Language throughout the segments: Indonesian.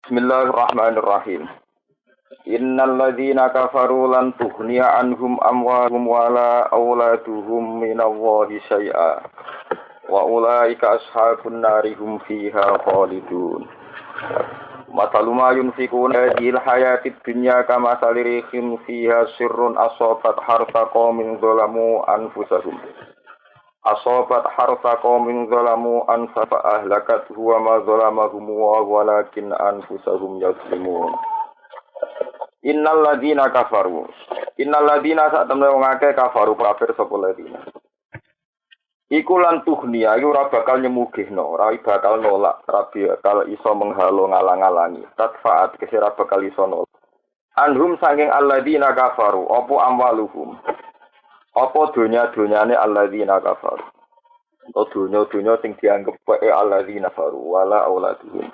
Bismillahirrahmanirrahim. Innal ladzina kafaru lan tughniya anhum amwaluhum wala auladuhum minallahi syai'a. Wa ulaika ashabun nari hum fiha khalidun. Matalu ma yunfikuna fil hayatid dunya kama salirihim fiha sirrun asabat harta qaumin zalamu anfusahum. Asobat harta qaumin zalamu anfa ahlakat huwa ma zalamahum wa walakin anfusahum yazlimun. Innal ladzina kafaru. Innal ladzina sak temne wong akeh kafaru kafir sapa ladzina. Iku lan tuhnia iku ora bakal nyemugihno, ora bakal nolak, ora bakal iso menghalo ngalang-alangi. Tatfaat kesira bakal iso nolak. Anhum saking alladzina kafaru, apa amwaluhum. Apa dunya-dunyane alladzina kafaru. Atau dunya-dunya sing dianggep wae alladzina kafaru wala auladuhum.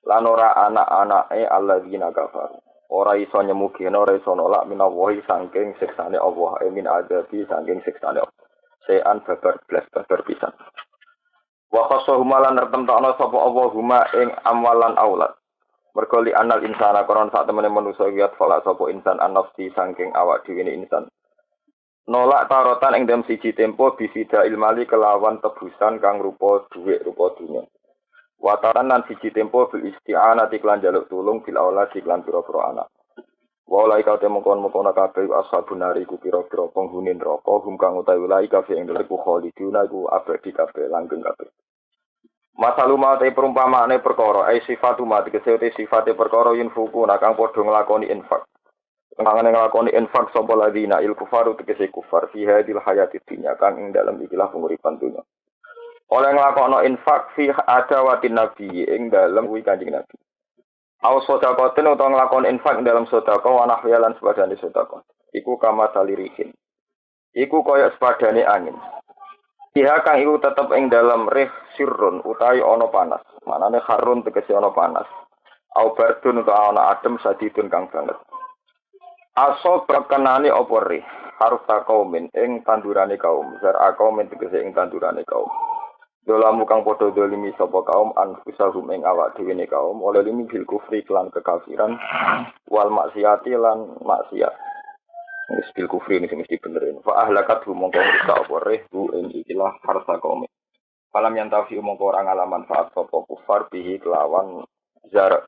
Lan ora anak-anake alladzina kafaru. Ora iso nyemugihno, ora iso nolak minallahi saking siksane Allah, min adabi saking siksane Allah. Sean babar blas babar pisan. Wa khasahum lan nertemtokno sapa Allah huma ing amwalan aulad. Mergo li anal insana koron sak temene manusa wiat fala sapa insan an-nafsi saking awak dhewe insan. Nolak tarotan ing dalam siji tempo bisida ilmali kelawan tebusan kang rupa dhuwit rupa dunya. Wataran lan siji tempo bil isti'anati klan jaluk tulung bil aulad iklan pira-pira anak. Wa laika temongkon-mongkon kabeh ashabun nari ku pira-pira penghuni neraka hum kang utawi laika fi ing dalem khaliduna iku abadi kabeh langgeng kabeh. Masaluma te perumpamaane perkara ai sifatu mati kesete sifate perkara yunfuku kang padha nglakoni infak. Kang nglakoni infak sapa ladina il kufaru tegese kufar fi hadil hayatid dunya kang ing dalem ikilah penguripan dunya. Oleh nglakoni infak fi adawatin nabi ing dalem kuwi Kanjeng Nabi. Aw sedekaten utawa nglakoni infak ing dalem sedekah wa nahyalan sepadane sedekah. Iku kama salirihin. Iku kaya sepadane angin. Iha kang iku tetep ing dalem rih sirrun utawi ana panas. Manane harun tegese ana panas. Aw bardun utawa ana adem sadidun kang banget. Aso perkenane apa rih harus takaumin ing tandurane kaum zar akaumin tegese ing tandurane kaum dolamu kang padha dolimi sapa kaum anfusahum ing awak dhewe ne kaum oleh limi bil kufri lan kekafiran wal maksiati lan maksiat wis bil kufri ini mesti benerin fa ahlakat mongko rusak apa rih bu ing ikilah harus takaumin falam yang tafi mongko ora ngalaman faat sapa kufar bihi kelawan zar.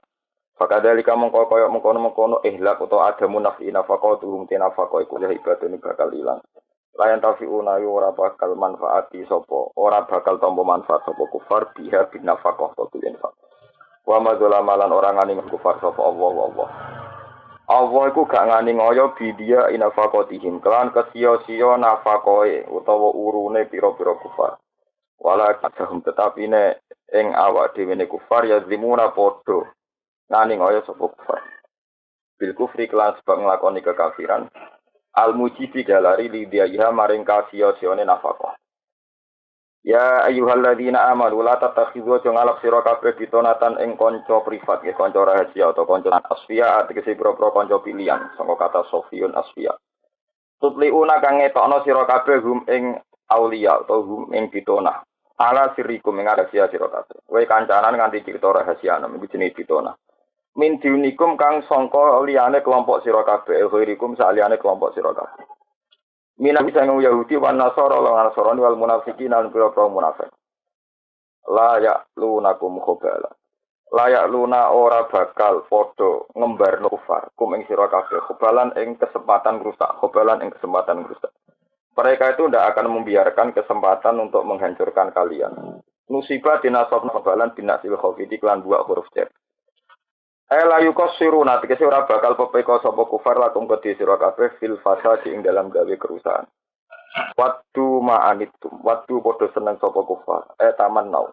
Fakadali kamu koyok mengkono ihlak atau ada munafi nafaqatuhum tinafaqo iku ibadatune bakal ilang. Layan tafiuna ora bakal manfaati sapa, ora bakal tampa manfaat sapa kufar biha bin nafaqah to infak. Wa madzalamalan ora ngani kufar sapa Allah. Allah iku gak ngani ngoyo bidia inafaqatihim kelan kesia-sia nafaqoe utawa urune pira-pira kufar. Wala kadhum tetapine ing awak dhewe ne kufar ya zimuna padha ngani ngoyo sapa kufar bil kufri kelas sebab nglakoni kekafiran al mujibi galari lidiya maring kasiyasione nafaqah ya ayyuhalladzina amanu la tattakhidhu jangalak sira kabeh ditonatan ing kanca privat ya kanca rahasia atau kanca asfiya tegese pira-pira kanca pilihan saka kata sofiyun asfiya tutliuna kang ngetokno sira kabeh hum ing auliya atau hum ing pitona ala sirikum ing rahasia sira kabeh kowe kancanan nganti cerita rahasia iki jenenge pitona min diunikum kang sangka liyane kelompok sira kabeh ghairikum saliyane kelompok sira kabeh minang sang Yahudi wan Nasara lan Nasrani wal munafiqin lan pira-pira munafik la ya'lunakum khabala la ya'luna ora bakal padha ngembarno kufar kum ing sira kabeh khabalan ing kesempatan rusak mereka itu tidak akan membiarkan kesempatan untuk menghancurkan kalian musibah dinasab khabalan binasil khafidi lan buak huruf cer la yukassiruna tegese ora bakal pepeka sapa kufar lakum kedhe sira kabeh fil fasadi ing dalam gawe kerusakan. Waktu ma'anitum, waktu padha seneng sapa kufar, taman nau.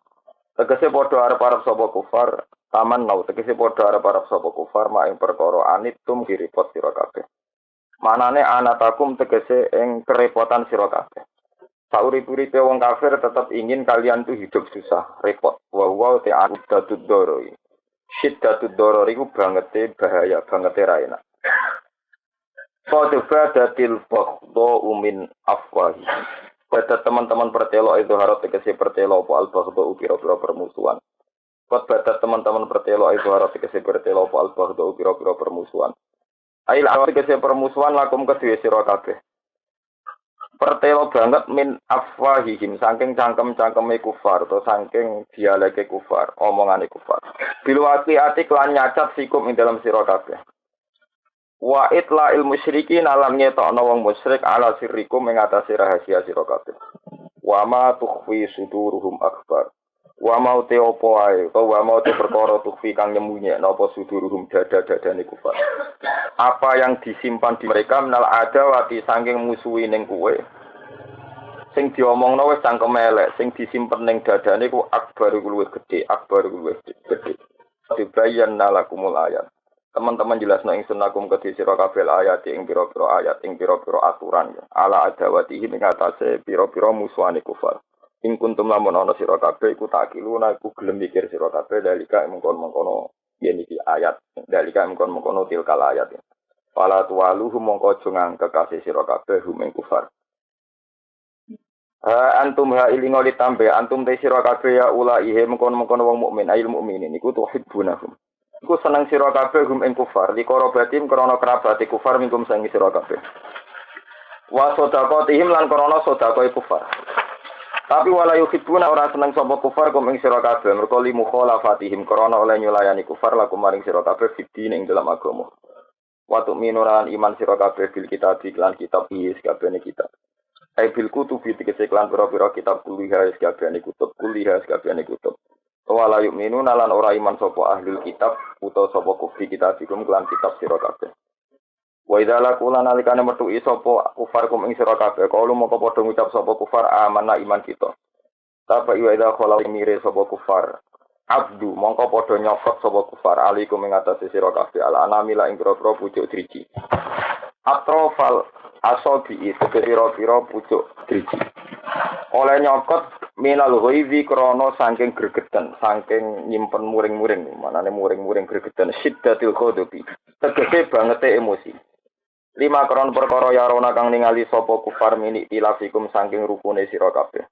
Tegese padha arep-arep sapa kufar, taman nau tegese padha arep-arep sapa kufar mak ing perkara anitum direpot sira kabeh. Manane anatakum tegese ing kerepotan sira kabeh. Saurip-uripe wong kafir tetap ingin kalian tuh hidup susah, repot. Wa ta'addud doroi. Syiddatud doror iku bangete bahaya, bangete ra enak. Fadfa datil baghdha min afwahi. Pada teman-teman pertelo itu harus tegese pertelo apa al baghdha pira-pira permusuhan. Kot badat teman-teman pertelo itu harus dikasih pertelo apa al-baghdau pira-pira permusuhan. Ail awal dikasih permusuhan lakum kedua sira kabeh. Pertelo banget min afwahihim saking cangkem-cangkeme kufar atau saking dialeke kufar, omongane kufar. Bilwati ati lan nyacat sikum ing dalam sira kabeh. Wa itla il musyrikin alam ngetokno wong musyrik ala sirrikum ing atase rahasia sira kabeh. Wa ma tukhfi suduruhum akbar. Wa mau te opo ae, wa mau te perkara tukhfi kang nyemunyek napa suduruhum dada-dadane kufar. Apa yang disimpan di mereka menal adawati saking musuhi ning kowe. Sing diomongno wis cangkem elek, sing disimpen ning dadane ku akbar iku luwih gedhe, akbar iku luwih gedhe. Dibayan nalakumul ayat. Teman-teman jelasno ingsun lakum kedhi sira kabeh ayat ing pira-pira ayat ing pira-pira aturan ya. Ala adawati ing atase pira-pira musuhane kufar. Ing kuntum lamun ana sira kabeh iku takiluna iku gelem mikir sira kabeh dalika mengkon-mengkono yen iki ayat dalika mengkon-mengkono tilkal ayat. Fala tuwaluhum mongko aja ngangkek kasih sira kabeh hum ing kufar. Antum ha ilingo ditambe antum te sira kabeh ya ulaihe mengkon-mengkono wong mukmin ail mukminin iku tuhibbunahum. Iku seneng sira kabeh hum ing kufar likorobatim krana kerabate kufar mingkum sang sira kabeh. Wa sadaqatihim lan krana sedekah kufar. Tapi wala yuhibbuna ora seneng sapa kufar kum ing sira kabeh mergo li mukhalafatihim krana oleh nyulayani kufar lakum maring sira kabeh fidin ing dalam agama. Wa tu'minuran iman sira kabeh bil kitab lan kitab iki kabehane kitab. Ai bil kutubi tegese lan pira-pira kitab kuliah kabehane kutub kuliah kabehane kutub. Wala yu'minuna lan ora iman sapa ahlul kitab utawa sapa kufi kitab ikum lan kitab sira kabeh. Wa idza laqula nalikane metu sapa kufar kum ing sira kabeh kalu moko padha ngucap sapa kufar amanna iman kita. Tapi wa idza khala mire sapa kufar abdu mongko padha nyokot sapa kufar alaikum ing atase sira kabeh ala anamila ing pira-pira pucuk driji. Atrofal asobi itu pira-pira pucuk driji. Oleh nyokot minal ghaizi krana saking gregeten, saking nyimpen muring-muring, manane muring-muring gregeten syiddatil ghadabi. Tegese bangete emosi. 5 kron perkara yarona kang ningali sapa kufar mini ilafikum saking rukune sira kabeh.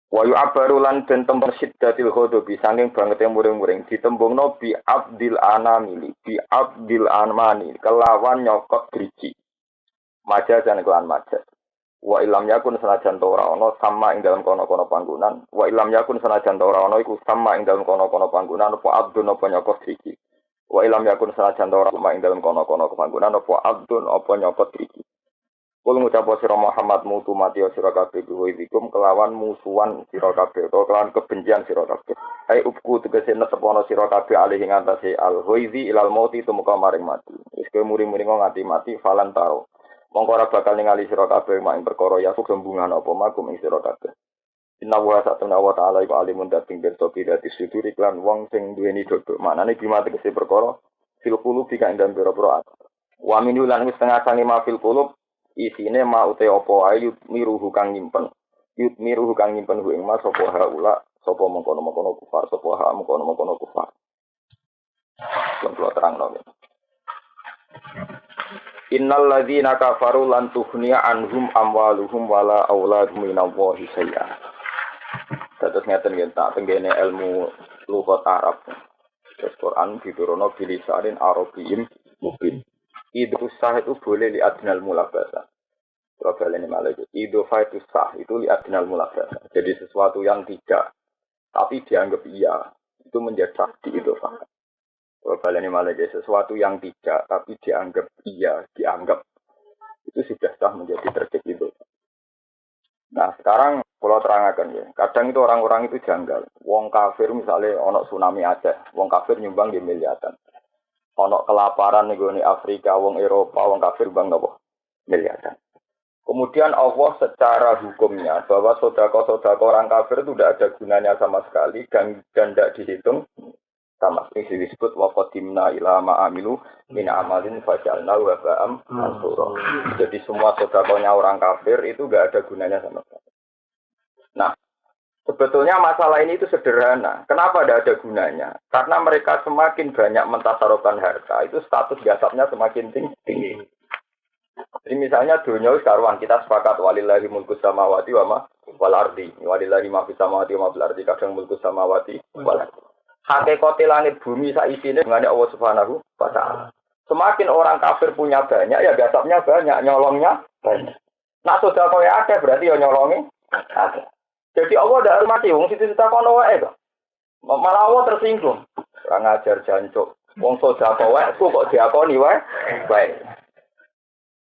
Wa yu'abbaru lan den temper syiddatil ghadabi saking bangete muring-muring ditembungno bi abdil anamili bi abdil anmani kelawan nyokot driji. Majazan kelan majaz. Wa ilam yakun sanajan ora ana sama ing dalam kono-kono panggonan. Wa ilam yakun sanajan ora ana iku sama ing dalam kono-kono panggonan apa abdun apa nyokot driji. Wa ilam yakun sanajan ora ana ing dalam kono-kono panggonan apa abdun apa nyokot driji. Kul ngucap sira Muhammad mutu mati sira kabeh biwikum kelawan musuhan sira kabeh utawa kelawan kebencian sira kabeh. Ai upku tegese netepono sira kabeh alih ing antase al-ghaizi ilal mauti tumeka maring mati. Wis kowe muring-muring nganti mati falan taro. Mongko ora bakal ningali sira kabeh mak ing perkara ya sembungan apa makum ing sira kabeh. Inna wa satuna wa ta'ala iku alimun dating pirsa pidati sudur iklan wong sing duweni dodo. Maknane bima tegese perkara fil qulub ing dalem pira-pira ati. Wa min lan wis tengah sange ma fil qulub isine ma ute apa ayu miruhu kang nyimpen. Yut miruhu kang nyimpen ing mas apa haula sapa mengkono-mengkono kufar sapa ha mengkono-mengkono kufar. Contoh terangno. Innal ladzina kafaru lan tughniya anhum amwaluhum wala auladuhum minallahi syai'a. Terus ngeten nggih tak tenggene ilmu lughat Arab. Terus Quran diturunno bilisanin Arabiyyin mubin. Idhu sah itu boleh li adnal mulabasa. Problemnya malah itu. Idhu itu sah itu li adnal mulabasa. Jadi sesuatu yang tidak tapi dianggap iya itu menjadi sah di idhu sah. Problemnya malah itu sesuatu yang tidak tapi dianggap iya, dianggap itu sudah sah menjadi tertib itu. Nah sekarang kalau terangkan ya, kadang itu orang-orang itu janggal. Wong kafir misalnya ono tsunami Aceh, wong kafir nyumbang di miliaran. Ono kelaparan nih Afrika, wong Eropa, wong kafir bang nopo miliaran. Kemudian Allah secara hukumnya bahwa sodako-sodako orang kafir itu tidak ada gunanya sama sekali dan tidak dihitung sama sekali disebut waqadimna ila ma'amilu min amalin fajalna wa ba'am mansura. Jadi semua sodakonya orang kafir itu tidak ada gunanya sama sekali. Nah, sebetulnya masalah ini itu sederhana. Kenapa tidak ada gunanya? Karena mereka semakin banyak mentasarufkan harta, itu status gasapnya semakin tinggi. Jadi misalnya dunia sekarang kita sepakat walillahi mulku samawati wa ma wal ardi. Walillahi ma fis samawati wa ma fil ardi kadang mulku samawati wal ardi. Hakikate langit bumi sak isine dengane Allah Subhanahu wa taala. Semakin orang kafir punya banyak ya gasapnya banyak, nyolongnya banyak. Nak sedekah kowe akeh berarti ya nyolongi akeh. Jadi Allah ndak hormati wong sing ditakono wae kok. Malah Allah tersinggung. Ora ngajar jancuk. Wong sedekah wae kok diakoni wae. Baik.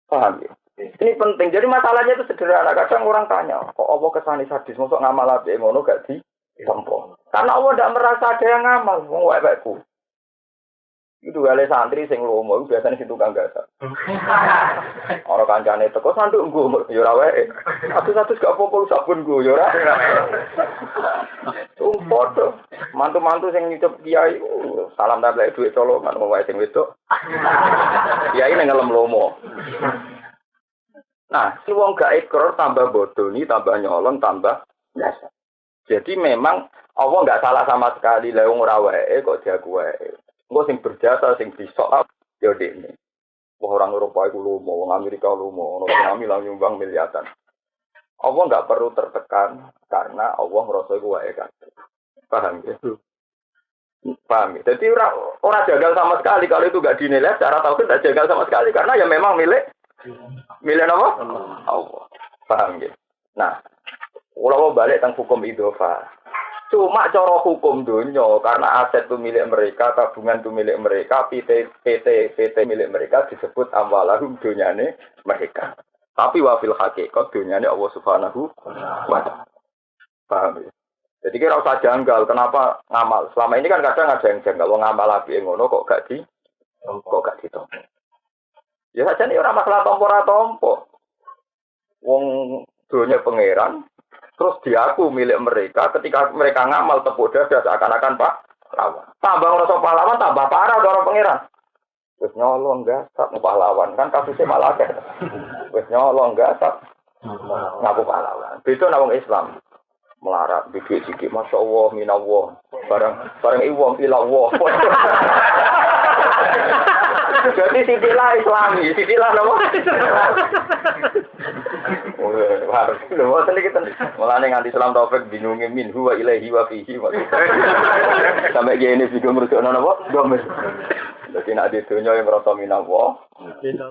Paham ya? Ini penting. Jadi masalahnya itu sederhana. Kadang orang tanya, kok Allah kesani sadis, mosok ngamal apik ngono gak ditempo. Karena Allah ndak merasa ada yang ngamal wong wae-waeku. Itu gale santri sing lomo iku biasane sing tukang gasak. Ora kancane teko sanduk nggo ya ora wae. Satu-satu gak apa-apa sabun nggo ya ora. Foto mantu-mantu sing nyucup kiai salam tablek dhuwit colongan wae sing wedok. Kiai ning ngelem lomo. Nah, si wong gak ikrar tambah bodoh nih, tambah nyolong, tambah biasa. Jadi memang Allah nggak salah sama sekali. Lah wong ora wae kok diaku wae. Engko sing berjasa sing bisa ya dekne. Wong orang Eropa iku lomo, wong Amerika lomo, ono sing amilang nyumbang miliaran. Allah nggak perlu tertekan karena Allah ngerasa iku wae kan. Paham ya? Paham ya? Jadi ora jagal sama sekali kalau itu nggak dinilai secara tauhid tidak jagal sama sekali karena ya memang milik apa? Allah. Paham ya? Nah, kalau balik tentang hukum idhofah. Cuma cara hukum dunia karena aset itu milik mereka, tabungan itu milik mereka, PT milik mereka disebut amwalahum dunyane mereka. Tapi wafil hakikat dunyane Allah Subhanahu wa taala. Paham ya? Jadi kira usah janggal kenapa ngamal. Selama ini kan kadang ada yang janggal, wong ngamal apik ngono kok gak ditompo. Ya saja nih orang masalah tompo ora tompo. Wong dunya pangeran terus diaku milik mereka ketika mereka ngamal tepuk dada seakan-akan Pak pahlawan. Tambah ngerasa pahlawan tambah parah orang pangeran. Wis nyolong gasap pahlawan kan kasusnya malah akeh. Wis nyolong gasap ngaku pahlawan. Beda nang wong Islam. Melarat bibit sikit masyaallah minallah barang iwong ilallah. Jadi sitilah Islami, sitilah nama. Harus, loh, tadi kita mulai nganti Islam Taufik bingungi min huwa ilaihi wa fihi. Sampai gini bingung merujuk apa? Domen. Jadi nak di dunia yang merasa minallah,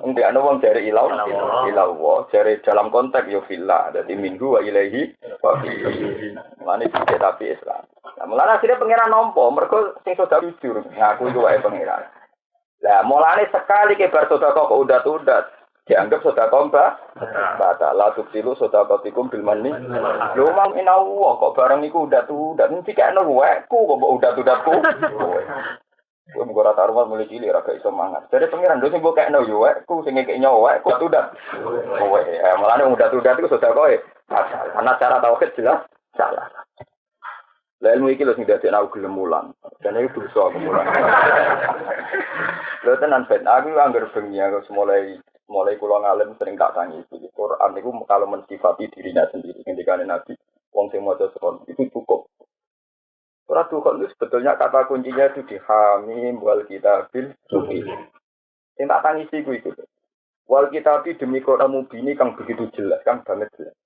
enggak ada orang cari ilallah, cari dalam konteks yo fillah. Jadi min huwa ilaihi wa fihi. Mulai tidak tapi Islam. Nah, mulai akhirnya pengiran nompo, mereka sing sudah jujur, ngaku itu wae pengiran. Nah, mulane sekali ke bar sedekah kok udat-udat dianggap sedekah batal tubtilu sedekahatikum bil manni. Lho mang inallah kok barang niku udat-udat mesti kene weku kok udat-udatku. Kowe mung ora taruhan mulai cilik ora iso mangan. Jadi pengiran lho sing mbok kene yo weku sing ngekek nyawa weku udat. Kowe mulane udat-udat iku sedekah batal. Ana cara tauhid jelas salah. Lah ilmu iki lho sing dadi aku gelem mulang. Dan itu dosa aku mulang. Lha tenan ben aku anggar bengi aku mulai kula ngalim sering tak tangis iki. Quran niku kalau mensifati dirinya sendiri ngendikane Nabi wong sing maca Quran itu cukup. Surat Tuhan itu sebetulnya kata kuncinya itu di Hamim wal kitabil mubin. Sing tak tangis iku iku. Wal kitabi demi Quran mubin kang begitu jelas, kang banget jelas.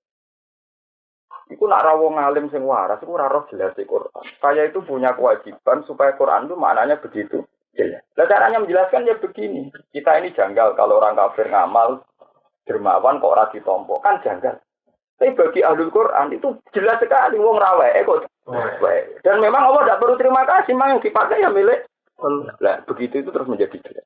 Iku nak ra wong alim sing waras iku ora roh jelas Quran. Saya itu punya kewajiban supaya Quran itu maknanya begitu jelas. Lah caranya menjelaskan ya begini. Kita ini janggal kalau orang kafir ngamal dermawan kok ora ditompo kan janggal. Tapi bagi ahlul Quran itu jelas sekali wong ra wae kok wae. Dan memang Allah tidak perlu terima kasih, memang yang dipakai ya milik. Lah begitu itu terus menjadi jelas.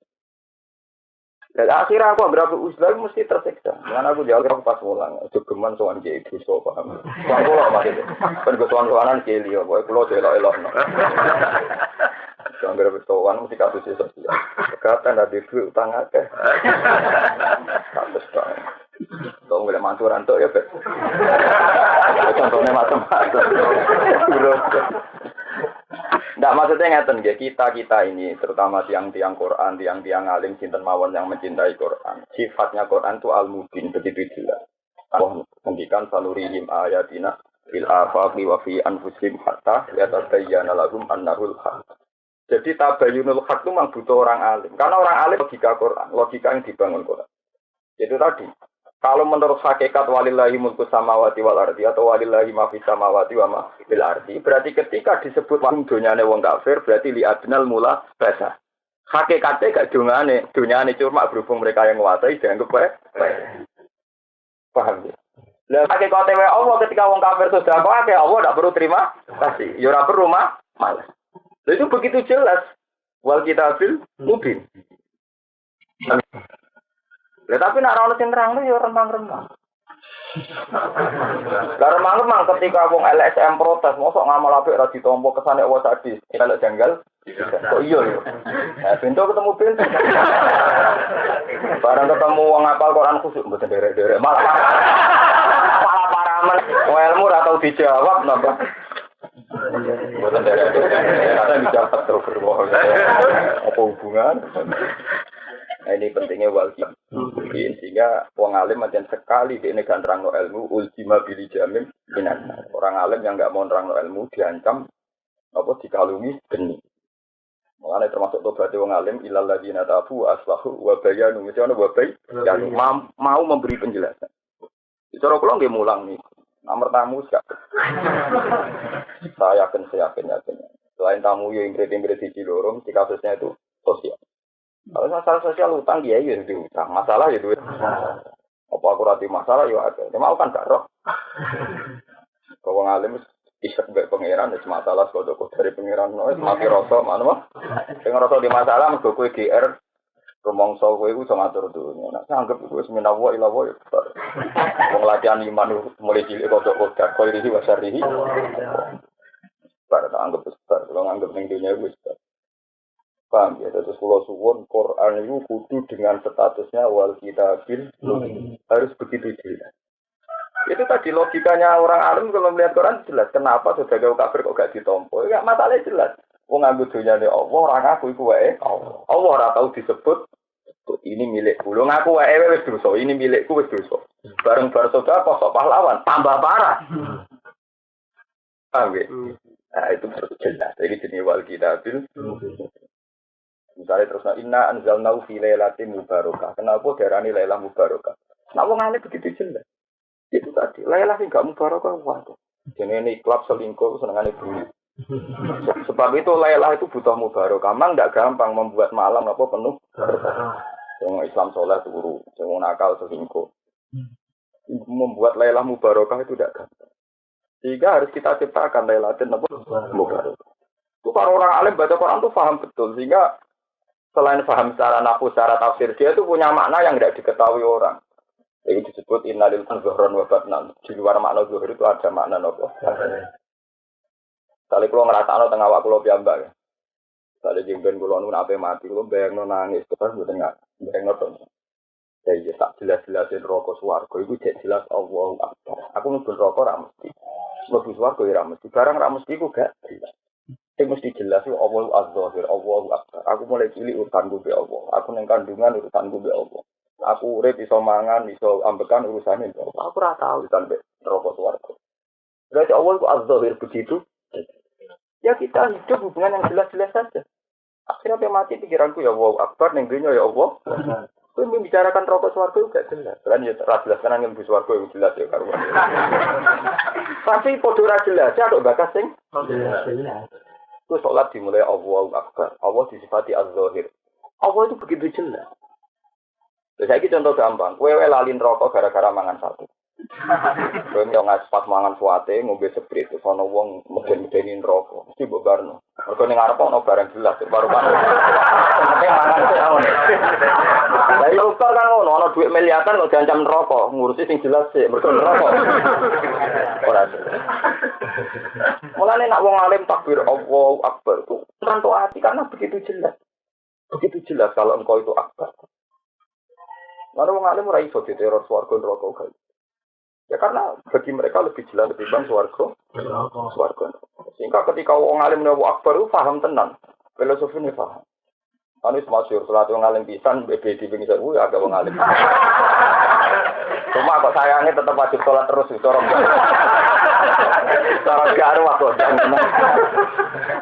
Dan akhirnya aku berapa usaha mesti tersiksa. Dengan aku jauh pas mulang, jogeman soal dia itu so paham. Soal pulau masih, kan kesoan-soalan keli ya, boy pulau elok-elok. Jangan berapa soal mesti kasus sosial. Kata ada duit utang akeh. Kasus banget. Tolong boleh mantu rantok ya bet. Contohnya macam-macam. Nggak maksudnya ngeten ya kita ini terutama tiang-tiang Quran, tiang-tiang alim sinten mawon yang mencintai Quran. Sifatnya Quran itu al-mubin begitu jelas. Allah menghentikan sanurihim ayatina fil afaqi wa fi anfusihim hatta yatabayyana lahum annahul haq. Jadi tabayyunul haq itu memang butuh orang alim. Karena orang alim logika Quran, logika yang dibangun Quran. Itu tadi Kalau menurut hakikat walillahi mulku samawati wal ardi atau walillahi ma fis samawati wa ma fil ardi, berarti ketika disebut wong donyane wong kafir berarti li adnal mula basa. Hakikatnya gak donyane cuma berhubung mereka yang nguasai dianggap baik. Paham ya? Lah hakikate Allah ketika wong kafir sudah kok Allah enggak perlu terima kasih. Ya ora perlu malas. Itu begitu jelas. Wal kitabil mubin. Lah tapi nek ana sing nerangno ya remang-remang. Lah remang-remang ketika wong LSM protes, mosok ngamal apik ora ditampa kesane Allah sadis. Kalau janggal, kok iya ya. Nah, pintu ketemu pintu. Barang ketemu wong ngapal Quran khusuk mboten derek-derek malah paramen. Ilmu ora tau dijawab napa. Mboten derek-derek. Ada dijawab terus berbohong. Apa hubungan? Nah, ini pentingnya walki. Sehingga wong alim macam sekali dia ini kan nerangno ilmu ultima bili jamim minan. Orang alim yang enggak mau nerangno ilmu diancam apa dikalungi geni. Mulane termasuk tobat wong alim ilal ladina tafu aslahu wa bayanu mesti ana wa bayanu mau memberi penjelasan. Cara kula nggih mulang nih. Nomor tamu gak. Saya yakin. Selain tamu yang ingrid-ingrid di lorong, di kasusnya itu sosial. Kalau masalah sosial utang dia ya diutang, masalah ya duit. Apa aku rati masalah ya ada. Dia mau kan gak roh. Kalau ngalim isek baik pangeran, itu masalah kalau dari pangeran, mati rasa mana mah? Dengan rasa di masalah, mergo kowe GR, rumongso kowe iku sama ngatur dunia. Nah, saya anggap itu seminal wa ila wa. Wong latihan iman mulai cilik kodok-kodok, kowe iki wasarihi. Bar anggap besar, kalau anggap ning dunia iku besar. Paham ya, terus kalau suwon Quran itu kudu dengan statusnya wal kitabil harus begitu jelas. Itu tadi logikanya orang alim kalau melihat Quran jelas. Kenapa sebagai kafir kok gak ditompo? Ya masalahnya jelas. Wong nganggo dunyane Allah, ora ngaku iku wae. Allah ora tau disebut ini milikku. Lho ngaku wae wis dosa, ini milikku wis dosa. Bareng bar sedekah kok pahlawan, tambah parah. Paham ya? Nah, itu harus jelas. Jadi jenis wal kitabil. Misalnya terus inna anzalnahu fi lailatin mubarakah. Kenapa darani lailah mubarakah? Nah wong ngene begitu jelas. Itu tadi, lailah sing gak mubarakah wae. Jenenge klub selingkuh senengane duit. Sebab itu lailah itu butuh mubarakah. Memang enggak gampang membuat malam apa penuh. Wong Islam saleh turu, wong nakal selingkuh. Membuat lailah mubarakah itu tidak gampang. Sehingga harus kita ciptakan lailatin apa mubarakah. Itu para orang alim baca Quran itu paham betul sehingga selain paham secara nafsu, secara tafsir, dia itu punya makna yang tidak diketahui orang. Ini disebut innalil zuhran wa batnan. Di luar makna zuhur itu ada makna nopo. Kali kalau ngerasakno tengah awak kula piyambak ya. Kali jemben kula nu ape mati kula bayangno nangis terus mboten nggak. Bayangno to. Ya tak jelas-jelasin rokok swarga iku jek jelas Allahu Akbar. Aku mlebu rokok ra mesti. Mlebu swarga ya ra mesti. Barang ra mesti iku gak jelas. Sing mesti jelas yo Allahu Az-Zahir, Allahu Akbar. Aku mulai cilik urusanku be Allah. Aku ning kandungan urusanku be Allah. Aku urip iso mangan, iso ambekan urusane be Allah. Aku ora tahu sampe neraka swarga. Berarti Allah itu Az-Zahir begitu. Ya kita hidup hubungan yang jelas-jelas saja. Akhirnya sampai mati pikiranku ya Allahu Akbar ning dunya ya Allah. Kowe membicarakan neraka swarga juga jelas. Kan ya ra jelas kan nang swarga itu jelas ya karuan. Tapi padha ra jelas, ya kok bakas sing jelas. Itu sholat dimulai Allahu Akbar. Allah disifati Az-Zahir. Allah itu begitu jelas. Saya contoh gampang. Kowe lalin rokok gara-gara mangan satu. Kowe yo pas mangan suate ngombe sprit terus ana wong meden-medeni rokok. Mesti mbok barno. Mergo ning ngarep ana barang jelas baru-baru. Sampai mangan ngono. Lah yo kok kan ngono ana dhuwit miliaran kok diancam rokok, ngurusi sing jelas sik mergo rokok. Ora. Mulane nak wong alim takbir Allahu Akbar itu ranto hati karena begitu jelas. Begitu jelas kalau engkau itu akbar. Lalu wong alim ora iso diteror swarga neraka uga. Ya karena bagi mereka lebih jelas ketimbang swarga. Sehingga ketika wong alim Allahu Akbar itu paham tenan. Filosofinya paham. Anu masyhur salat wong alim pisan BB di pinggir kuwi agak wong alim. Cuma kok sayangnya tetap wajib sholat terus corong. Cara garu aku jangan.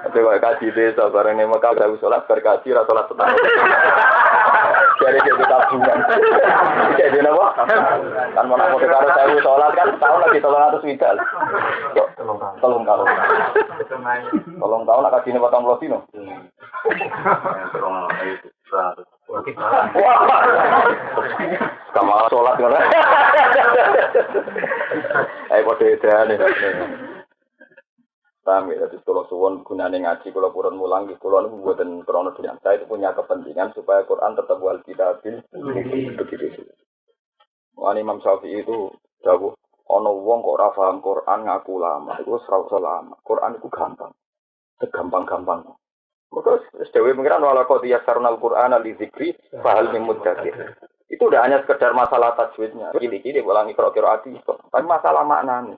Tapi kalau kaji desa bareng nih maka udah sholat berkaji, sholat tetap. Jadi jadi tabungan. Jadi apa? Kan mau nak karo saya sholat kan tahun lagi 300 widal. Tolong kalau. Tolong tahun nak kasih 40 dino. Kamu sholat kan? Ayo pada edane. Paham ya, jadi kalau suwon gunane ngaji, kalau purun mulang, kalau nu buatan krono dunia, saya itu punya kepentingan supaya Quran tetap wal kitabil begitu. Wani Imam Syafi'i itu jauh, ono wong kok ora paham Quran ngaku lama, itu serau lama. Quran itu gampang, segampang-gampang. Terus dewe pengiran wala qad yassarnal Qur'ana li dzikri fahal min mudzakir. Itu udah hanya sekedar masalah tajwidnya. Gini-gini ulangi qiraati, tapi masalah maknanya.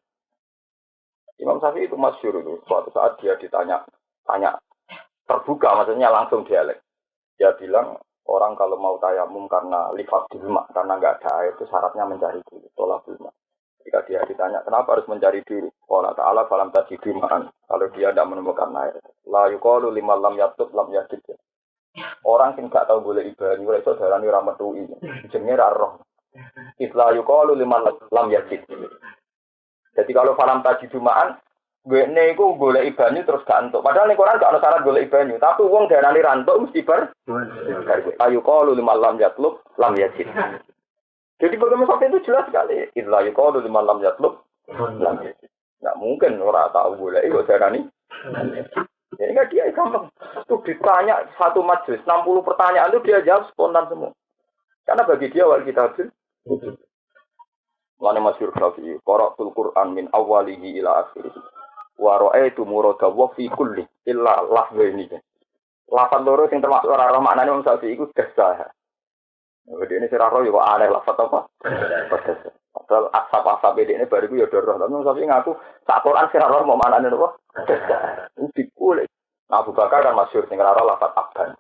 Imam Syafi'i itu masyhur itu. Suatu saat dia tanya terbuka, maksudnya langsung dialek. Dia bilang orang kalau mau tayamum karena lifat dilma, karena nggak ada air itu syaratnya mencari dulu. Tolak dilma. Jika dia ditanya kenapa harus mencari dulu, Allah Taala falam tajidu ma'an. Kalau dia tidak menemukan air, la yuqalu liman lam yatub lam yajid. Orang sing gak tahu boleh ibani, ora iso darani ora metuhi. Jenenge ra roh. Itla yuqalu liman lam yajid. Jadi kalau falam tajidu ma'an, gue iku golek ibani terus gak entuk. Padahal ning Quran gak ana syarat golek ibani, tapi wong darani rantuk mesti bar. Ayu qalu liman lam yatlub lam yajid. Jadi bagaimana sampai itu jelas sekali. Itla yuqalu liman lam yatlub lam yajid. Nggak mungkin orang tahu boleh ikut darani. Jadi nggak dia gampang. Itu ditanya satu majelis 60 pertanyaan itu dia jawab spontan semua. Karena bagi dia wal kitabul. Lane masyhur Syafi'i, qara'tul Qur'an min awwalihi ila akhirih. Wa ra'aitu muradahu fi kulli illa lahwaini. Lafaz loro sing termasuk ora roh maknane wong Syafi'i iku dasah. Jadi ini sira roh yo kok aneh lafaz apa? Dasah. Padahal asap-asap ini baru itu ya darah. Tapi Syafi'i ngaku sak Quran sira roh mau maknane apa? Dasah. Dikulik. Abu Bakar kan masyhur sing ora roh lafaz abdan.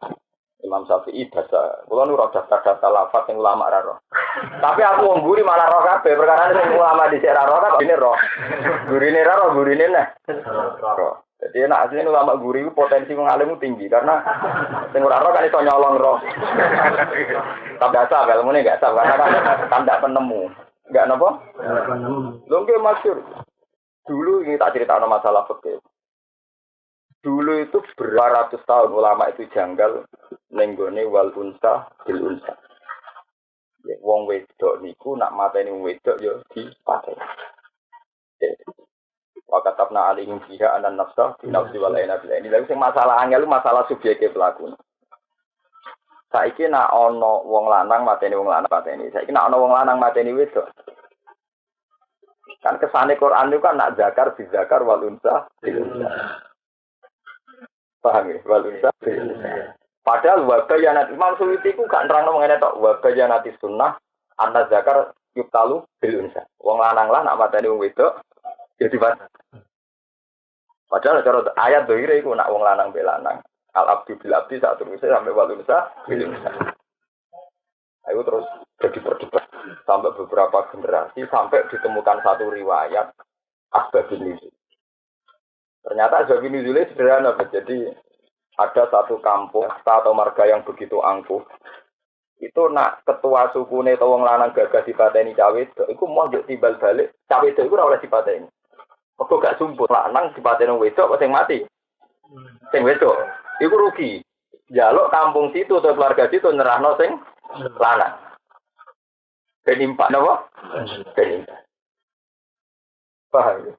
Imam Syafi'i dasa. Kula nu ora daftar-daftar lafaz sing ulama ra roh. Tapi aku wong guri malah roh kabeh perkara sing ulama dhisik ra roh kan dene roh. Gurine ra roh, gurine nah. Roh. Jadi enak asline ulama guri itu potensi wong alim tinggi karena sing ora roh kan iso nyolong roh. Tapi biasa ilmune enggak sah karena kan ndak penemu. Enggak napa? Enggak penemu. Lho nggih masyhur. Dulu ini tak cerita masalah fikih. Dulu itu beratus tahun ulama itu janggal nenggone wal unsa bil unsa. Ya, wong wedok niku nak mateni wong wedok yo dipateni. Wa katabna alaihim fiha anan nafsa bi nafsi wal aina bil aini. Lha sing masalah angel masalah subjeke pelaku. Saiki nak ana wong lanang mateni wong lanang pateni. Saiki nak ana wong lanang mateni wedok. Kan kesane Quran itu kan nak zakar bi zakar wal unsa bil unsa. Paham ya? Walunsa. Padahal wabayanat Imam Suyuti ku gak nerangno ngene tok. Wabayanati sunnah anna zakar yuktalu bil unsa. Wong lanang lah nak mateni wong wedok ya dipateni. Padahal cara ayat doire iku nak wong lanang mbek lanang. Al abdu bil abdi sak terus sampai walunsa bil unsa. Ayo terus jadi berdebat sampai beberapa generasi sampai ditemukan satu riwayat asbabun nuzul. Ternyata asbab nuzulnya sederhana, jadi ada satu kampung atau marga yang begitu angkuh. Itu nak ketua suku ne wong lanang gagah dipateni cawe, iku mau njuk timbal balik, cawe itu ora oleh dipateni. Kok gak sumput lanang dipateni wedok sing mati. Sing wedok iku rugi. Jaluk kampung situ atau keluarga situ nyerahno sing lanang. Ben impak napa? Ben impak. Paham ya?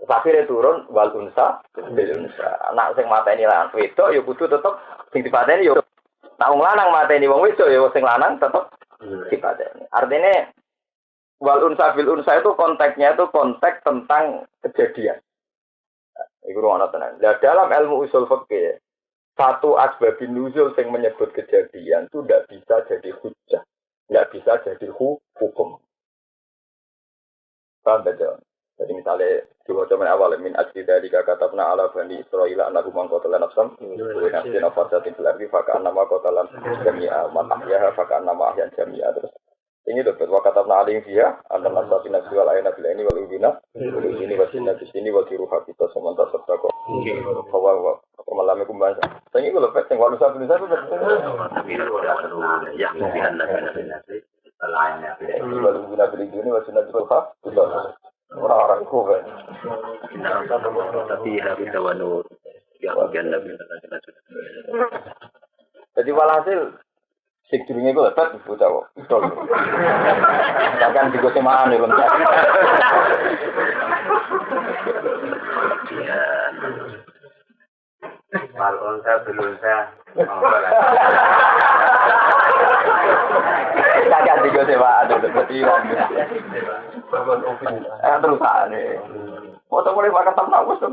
Tapi dia turun wal unsa bil unsa. Anak sing mateni lanang wedok ya kudu tetep sing dipateni ya. Nek wong lanang mateni wong wedok ya sing lanang tetep dipateni. Artinya wal unsa bil unsa itu konteksnya itu konteks tentang kejadian. Iku ana tenan. Lah dalam ilmu usul fikih satu asbabun nuzul yang menyebut kejadian itu tidak bisa jadi hujjah, tidak bisa jadi hukum. Paham betul? Jadi misalnya diwaca men awal min asli dari katabna ala bani Israil annahu man qatala nafsan bi nafsin fasatin fil ardi fa kana ma qatalan jami'a man ahyaha fa kana ma ahyan jami'a. Terus ini dapat wa katabna alayhi fiha anna nafsa bin nafsi wal ayna bil ayni wal udhuna ini wa sinna bis sini wa tiruha kita samanta sabqa bahwa malam iku mbah. Sing iku lho pet sing walu saben saben. Tapi ora perlu ya pilihan nabi lainnya. Walu nabi ini wis nabi ha. Ora iku kan. Tapi habis tawanur ya bagian nabi. Jadi walhasil sing durunge iku pet bocah kok. Betul. Kan digo semaan lho. Kalau saya belum saya. Kakak juga sih Pak, ada ketilan. Terus ane. Foto boleh makan tamu wis to.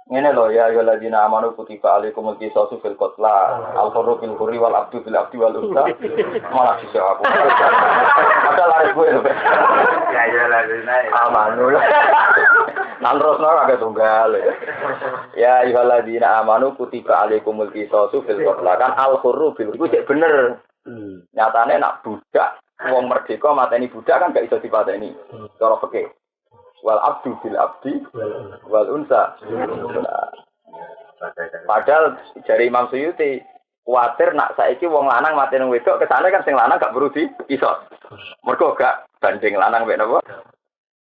Ngene lho ya ayyuhalladzina amanu kutiba alaikumul qisasu fil qatla al-hurru bil hurri wal abdu bil abdi wal unsa malah sisa aku. Ada lari gue lho. Ya ayyuhalladzina amanu. Nang terusno agak tunggal. Ya ayyuhalladzina amanu kutiba alaikumul qisasu fil qatla kan al-hurru bil hurri cek bener. Nyatane nak budak wong merdeka mateni budak kan gak iso dipateni. Cara fikih. Wal abdu bil abdi wal unsa. Padahal dari Imam Suyuti kuatir nak saiki wong lanang mati nang wedok kesane kan sing lanang gak perlu diisos. Mergo gak banding lanang mek napa?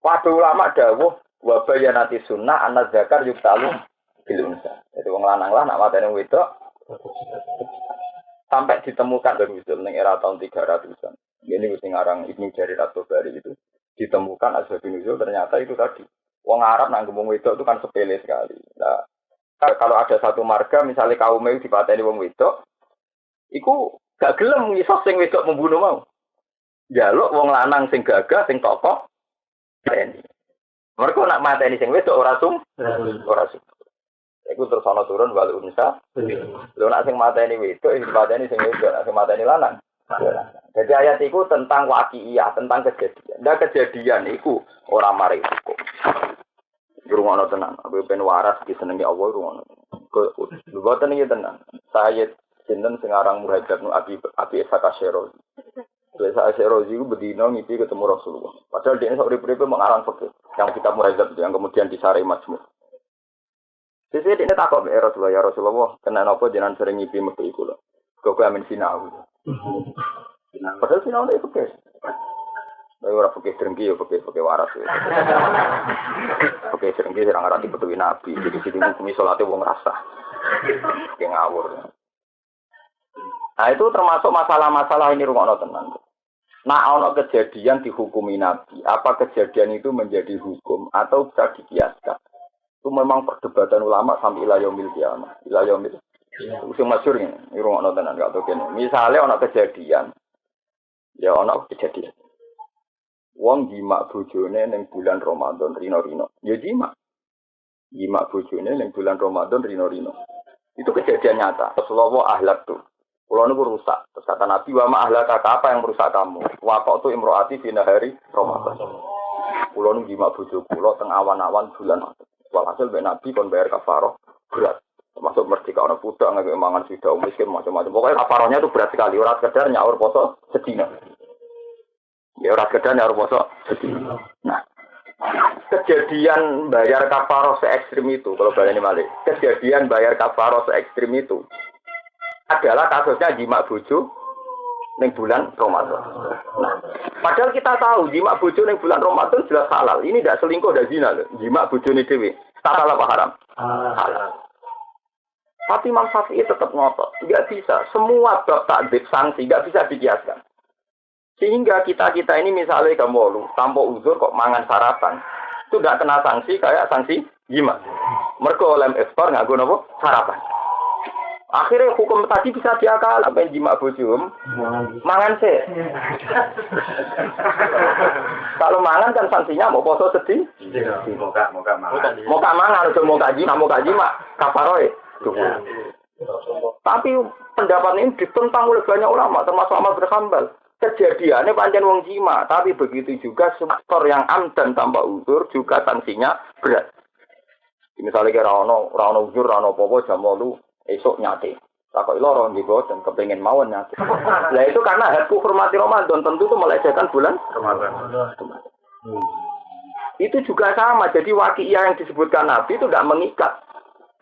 Waduh ulama dawuh wa bayanati sunnah ana zakar yuktalu bil unsa. Jadi wong lanang lah nak mati nang wedok sampai ditemukan dari usul ning era tahun 300-an. Ini sing aran Ibnu Jarir at-Tabari itu. Ditemukan asbabun nuzul ternyata itu tadi. Wong Arab nang gembung wedok itu kan sepele sekali. Nah, kalau ada satu marga misalnya kaum itu dipateni wong wedok, iku gak gelem ngisos sing wedok membunuh mau. Jaluk wong lanang sing gagah sing tokoh mateni. Mergo nak mateni sing wedok ora sum. Iku terus ana turun wal unsa. Lho nak sing mateni wedok dipateni sing wedok, nak sing mateni lanang. Jadi ayat itu tentang waqi'iyah, tentang kejadian. Nah kejadian itu orang mari hukum. Rungono tenan, aku ben waras disenengi Allah rungono. Boten iki tenan. Saya sinten sing aran Muhajir nu Abi Ishaq Asy-Syirazi. Isa Asy-Syirazi ku bedino ngipi ketemu Rasulullah. Padahal dia sok urip-uripe mengarang fikih yang kitab Muhajir yang kemudian disarei Majmu'. Sisi dia takok be Rasulullah, ya Rasulullah, kena napa jenengan sering ngipi metu iku lho. Kok amin sinau. Padahal sinau itu fikih. Tapi orang fikih drengki ya fikih waras ya. Fikih drengki sing ora dipetuhi Nabi. Jadi sing hukumi salate wong rasa. Fikih ngawur. Nah itu termasuk masalah-masalah ini rungokno tenan. Nah ono kejadian dihukumi Nabi. Apa kejadian itu menjadi hukum atau bisa dikiaskan? Itu memang perdebatan ulama sampai ila yaumil qiyamah. Ila yaumil usul masyhur ini rungokno tenan gak tau kene. Misale ana kejadian. Ya ana kejadian. Wong jima bojone ning bulan Ramadan rino-rino. Ya jima. Jima bojone ning bulan Ramadan rino-rino. Itu kejadian nyata. Rasulullah ahlak tuh. Kulo niku rusak. Terus kata Nabi, "Wa ma ahlaka apa yang merusak kamu?" Waqatu imroati fi nahari Ramadan. Kulo niku jima bojo kulo teng awan-awan bulan. Walhasil ben Nabi kon bayar kafarah berat. Termasuk merdeka anak budak, nggak mangan sudah miskin macam-macam. Pokoknya kafarohnya itu berat sekali. Orang sekedar nyaur poso sedina. Ya orang sekedar nyaur poso sedina. Nah, kejadian bayar kafaroh se ekstrim itu, kalau baleni malih, kejadian bayar kafaroh se ekstrim itu adalah kasusnya jima bojo ning bulan Ramadan. Nah, padahal kita tahu jima bojo ning bulan Ramadan jelas halal. Ini tidak selingkuh dan zina loh. Jima bojone dhewe. Halal apa haram? Halal. Tapi Imam Syafi'i tetap ngotot, nggak bisa. Semua bab takdzib sanksi nggak bisa dikiaskan. Sehingga kita ini misalnya kamu tanpa uzur kok mangan sarapan, itu nggak kena sanksi kayak sanksi jima. Mergo lem ekspor nggak guna sarapan. Akhirnya hukum tadi bisa diakal apa yang jima bojum, mangan sih. Kalau mangan kan sanksinya mau poso sedih. Mau mangan, atau mau jima, kafaroy. Tapi pendapat ini ditentang oleh banyak ulama, termasuk Ahmad bin Hanbal. Kejadiannya panjang wong jima, tapi begitu juga sektor yang amdan tanpa uzur juga sanksinya berat. Misalnya kira ono uzur, ono popo jam 8 esok nyate. Takok loro nggih boten kepengin mawon nyate. Lah itu karena hatku hormati Ramadan tentu itu melecehkan bulan Ramadan. Itu juga sama. Jadi waqiah yang disebutkan Nabi itu tidak mengikat.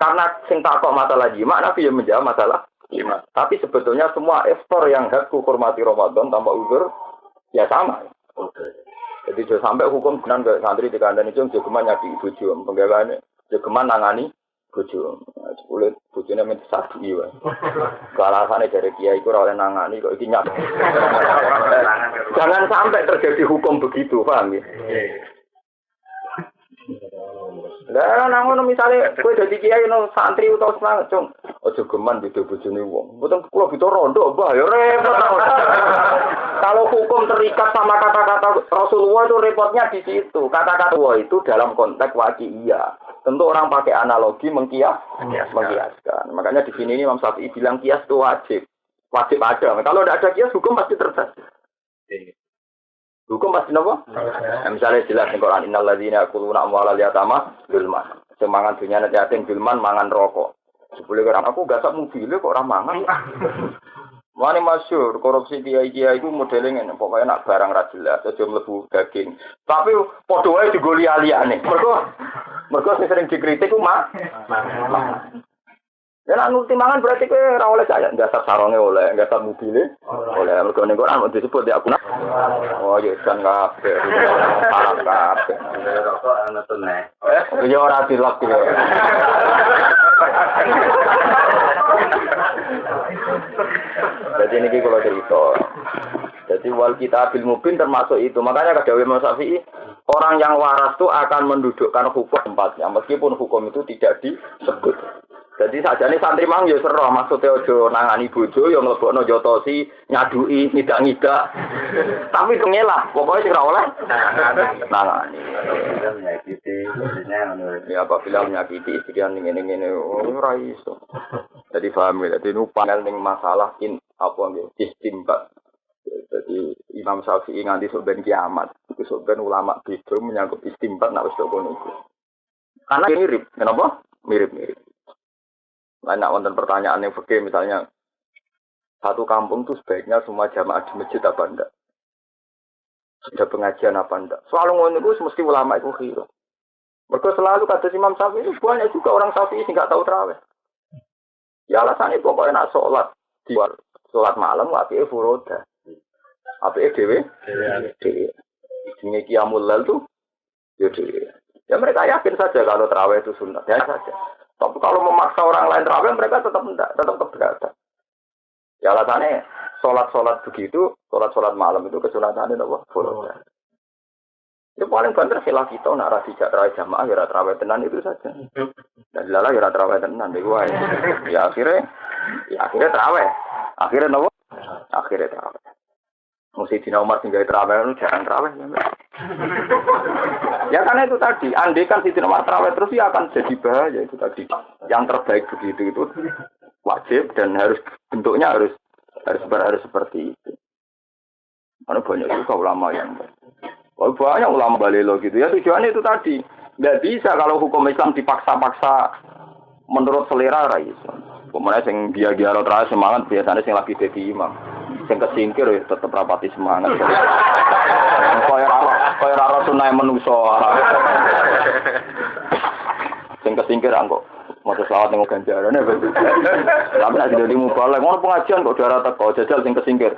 Karena sing takok masalah jima Nabi yang menjawab masalah jima. Tapi sebetulnya semua iftar yang hatku hormati Ramadan tanpa uzur ya sama. Jadi jangan sampai hukum benar ke santri dikandani itu jogeman nyadi bojo, penggaweane jogeman nangani bojo. Kulit bojone men sapi wae. Kalasane dari kiai iku ora oleh nangani kok iki nyat. Jangan sampai terjadi hukum begitu, paham ya? Lah nang ngono misale kowe dadi kiai no santri utawa semangat, Cung. Aja geman beda bojone wong. Mboten kula beda rondo, Mbah, ya repot. Kalau hukum terikat sama kata-kata Rasulullah itu repotnya di situ. Kata-kata itu dalam konteks waqiah. Tentu orang pakai analogi mengkiaskan. Makanya di sini Imam Syafi'i bilang kias itu wajib. Wajib ada. Kalau tidak ada kias, hukum pasti terjadi. Hukum pasti apa? Misalnya jelas di Quran, innal ladzina yaquluna amwalal yatama zulman. Semangan dunia nanti yatim zulman mangan rokok. Sebelum orang aku gak sak mobil kok orang mangan. Wani masyhur korupsi kiai-kiai itu modelnya ngene, pokoknya nak barang ra jelas, aja mlebu daging. Tapi padha wae digoli aliyane. Mergo sing sering dikritik ku ya nak nuruti mangan berarti kowe ora oleh saya, dasar saronge oleh, dasar mobile oleh. Mergo ning Quran mau disebut ya aku. Oh ya kan kabeh. Salah kabeh. Rokok ana tenek. Ya ora dilok ya. Jadi ini kalau cerita. Jadi wal kitabil mubin termasuk itu. Makanya kata Imam Syafi'i, orang yang waras itu akan mendudukkan hukum tempatnya, meskipun hukum itu tidak disebut. Jadi sajane santri mang ya sero, maksudnya ojo nangani bojo ya mlebokno jotosi, nyadui, ngidak-ngidak. Tapi kengelah, pokoknya sing ora oleh nangani. Ya apabila menyakiti istri yang ngene-ngene ora iso. Jadi paham ya, jadi nu panel ning masalah apa nggih istimbat. Jadi Imam Syafi'i nganti sok ben kiamat, iku sok ben ulama beda menyangkut istimbat nek wis kok ngono iku. Karena mirip, kenapa? Mirip-mirip. Banyak wonten pertanyaan yang fikih misalnya satu kampung itu sebaiknya semua jamaah di masjid apa enggak? Sudah pengajian apa enggak? Selalu ngono itu mesti ulama itu khilaf. Mereka selalu kata Imam Syafi'i itu banyak juga orang Syafi'i yang enggak tahu tarawih. Ya alasannya pokoknya nak sholat di sholat malam apike furoda. Apike dhewe? Dhewe. Jenenge qiyamul lail tuh ya dhewe. Ya mereka yakin saja kalau tarawih itu sunat, ya saja. Tapi kalau memaksa orang lain tarawih mereka tetap enggak, tetap keberatan. Ya alasannya sholat begitu, sholat malam itu kesunatannya apa? Furoda. Ya paling banter khilaf kita nak ra dijak tarawih jamaah ya tarawih tenan itu saja. Dan dilala ya tarawih tenan iku wae. Ya akhirnya tarawih. Akhirnya napa? Akhirnya tarawih. Mesti Dina Umar tinggal tarawih itu jarang tarawih. Ya karena itu tadi, andai kan Sidina Umar tarawih terus ya akan jadi bahaya itu tadi. Yang terbaik begitu itu wajib dan harus bentuknya harus seperti itu. Karena banyak juga ulama yang banyak ulama balelo gitu ya, tujuannya itu tadi. Nggak bisa kalau hukum Islam dipaksa-paksa menurut selera raiso. Kemudian yang biar terakhir semangat biasanya yang lagi jadi imam. Yang kesingkir ya tetap rapati semangat. Kaya rara sunai menuso. Yang kesingkir angkok. Mau selawat dengan ganjaran ya betul. Tapi nak jadi mubalek, mau pengajian kok darah teko jajal sing kesingkir.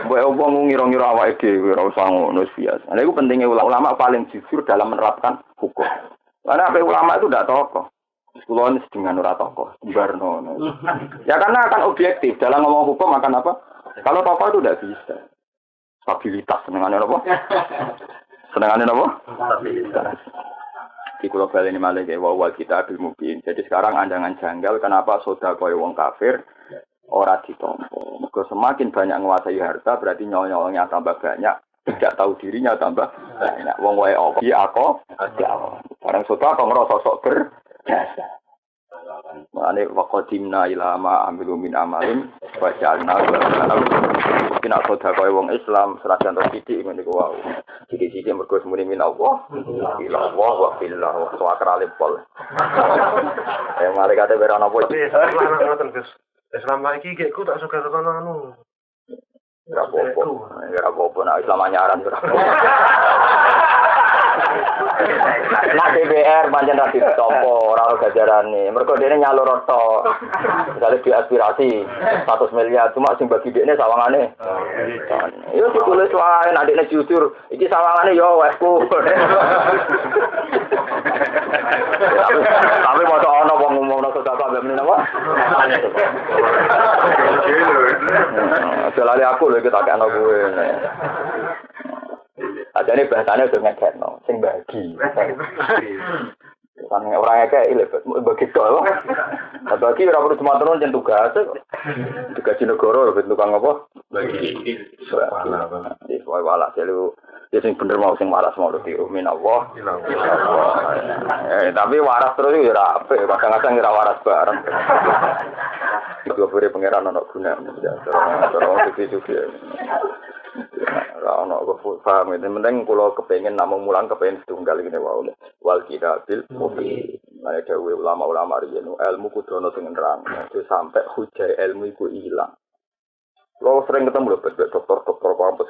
Mbok wong ngira-ngira awake dhewe ora usah ngono biasa. Nah itu pentingnya ulama paling jujur dalam menerapkan hukum. Karena apa ulama itu tidak tokoh. Kulon dengan ora tokoh, barno. Ya karena akan objektif dalam ngomong hukum akan apa? Kalau tokoh itu tidak bisa. Stabilitas senengannya apa? Senengannya apa? Stabilitas. Di global ini malah kayak wawal kita mungkin. Jadi sekarang andangan janggal kenapa soda koyo wong kafir ora ditompo. Mergo semakin banyak menguasai harta berarti nyolongnya tambah banyak, tidak tahu dirinya tambah banyak. Wong wae opo aku. Barang soda kok ngrasa sok berjasa. Mane waqadimna ila ma amilu min amalin Wajalna kena sedekah wong Islam senajan to sithik ngene iku wae. Sithik-sithik mergo semune minallah. Ilallah wa billah wa sakrale pol. Malaikat ora ana apa. Islam lagi gekku tak suka tekan anu. Ora apa-apa, nek Islam anyaran ora. Nah DPR pancen ra ditompo, ora ono gajarane. Mergo dene nyalur tok. Misale diaspirasi 100 miliar, cuma sing bagi dekne sawangane. Yo ditulis wae nek dekne jujur, iki sawangane yo wesku. Tapi mau ono wong ngomongno sedekah mbek meneh apa? Jalane aku lho iki tak ana kowe. Ajane bahasane udah ngekekno, sing bagi. Kan ora ngekek iki bagi tok. Bagi ora perlu cuma turun jen tugas. Tugas negara lho tukang apa? Bagi. Wala selu. Ya sing bener mau sing waras mau diru minallah. Tapi waras terus yo ora apik, kadang-kadang ora waras bareng. Iku bere pangeran ana gunane. Terus iki ora ono kok paham itu penting kula kepengin namung mulang kepengin setunggal ngene wae wal kitabil mubin ana dawuh ulama-ulama riyen ilmu kudu ana sing nerang aja sampai hujah ilmu iku ilang lo sering ketemu lho dokter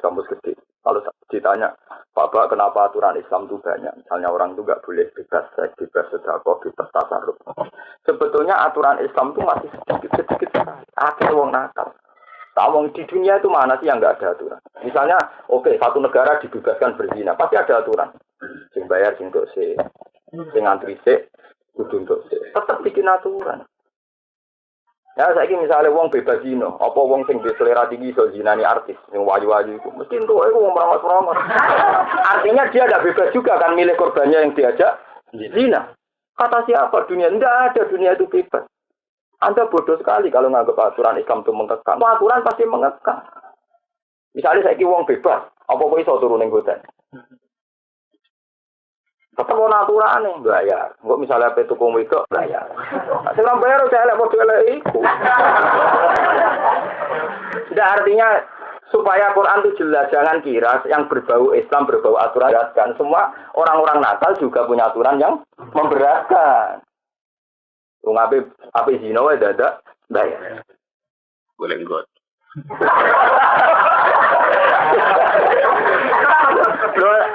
kampus gede kalau ditanya Bapak kenapa aturan Islam itu banyak misalnya orang itu enggak boleh bebas seks bebas sedekah bebas tasarruf sebetulnya aturan Islam itu masih sedikit akeh wong nakal. Tahu di dunia itu mana sih yang nggak ada aturan? Misalnya, oke, satu negara dibebaskan berzina, pasti ada aturan. Sing bayar, sing dosa, sing antri kudu dosa. Tetap bikin aturan. Ya, saya misalnya wong bebas zina, apa wong sing selera tinggi so zinani artis, sing wayu-wayu itu, mesti itu wong merawat-merawat. Artinya dia tidak bebas juga kan milih korbannya yang diajak zina. Kata siapa dunia? Tidak ada dunia itu bebas. Anda bodoh sekali kalau nganggap aturan Islam itu mengekang. Aturan pasti mengekang. Misalnya saya wong bebas, apa iso turun ning hotel? Tetap ana aturane bayar. Engko misalnya ape tuku wedok bayar. Sing ora bayar saya elek padha elek iku. Tidak artinya supaya Quran itu jelas jangan kira yang berbau Islam berbau aturan kan semua orang-orang nakal juga punya aturan yang memberatkan. Wong ape zina wae dadak bayar. Boleh nggot.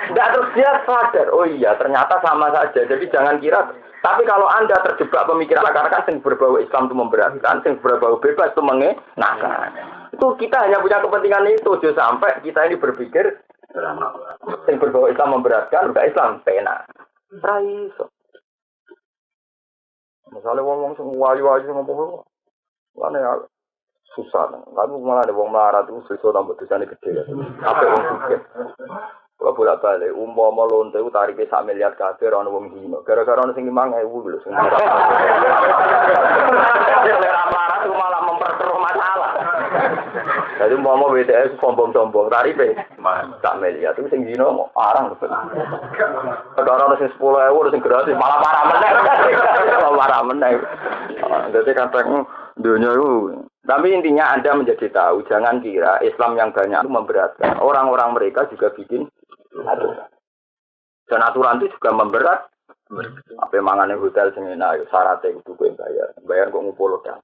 Tidak terus dia sadar, oh iya ternyata sama saja. Jadi jangan kira. Tapi kalau Anda terjebak pemikiran akar-akar yang berbau Islam itu memberatkan, yang berbau bebas itu mengenakan. Itu kita hanya punya kepentingan itu. Jangan sampai kita ini berpikir yang berbau Islam memberatkan, bukan Islam pena. Raiso. Misalnya wong sing wayu-wayu sing ngomong ana ya susah. Lalu malah ada wong melarat itu susah tambah dosane gede. Apa wong sugih. Kalau bolak-balik umpama lonte tarike 1 miliar kabeh ana wong dino. Gara-gara ana sing 5.000 lho sing melarat. Melarat itu malah memperkeruh masalah. Jadi umpama BTS sombong-sombong tarife 1 miliar itu sing dino arang betul. Gara-gara ana sing 10.000 sing gratis malah parah meneh. Parah meneh. Jadi kadang dunia itu. Tapi intinya Anda menjadi tahu, jangan kira Islam yang banyak itu memberatkan. Orang-orang mereka juga bikin aturan. Dan aturan itu juga memberat. Apa mangane hotel sing enak, syaratnya itu gue bayar. Bayar kok ngumpul dan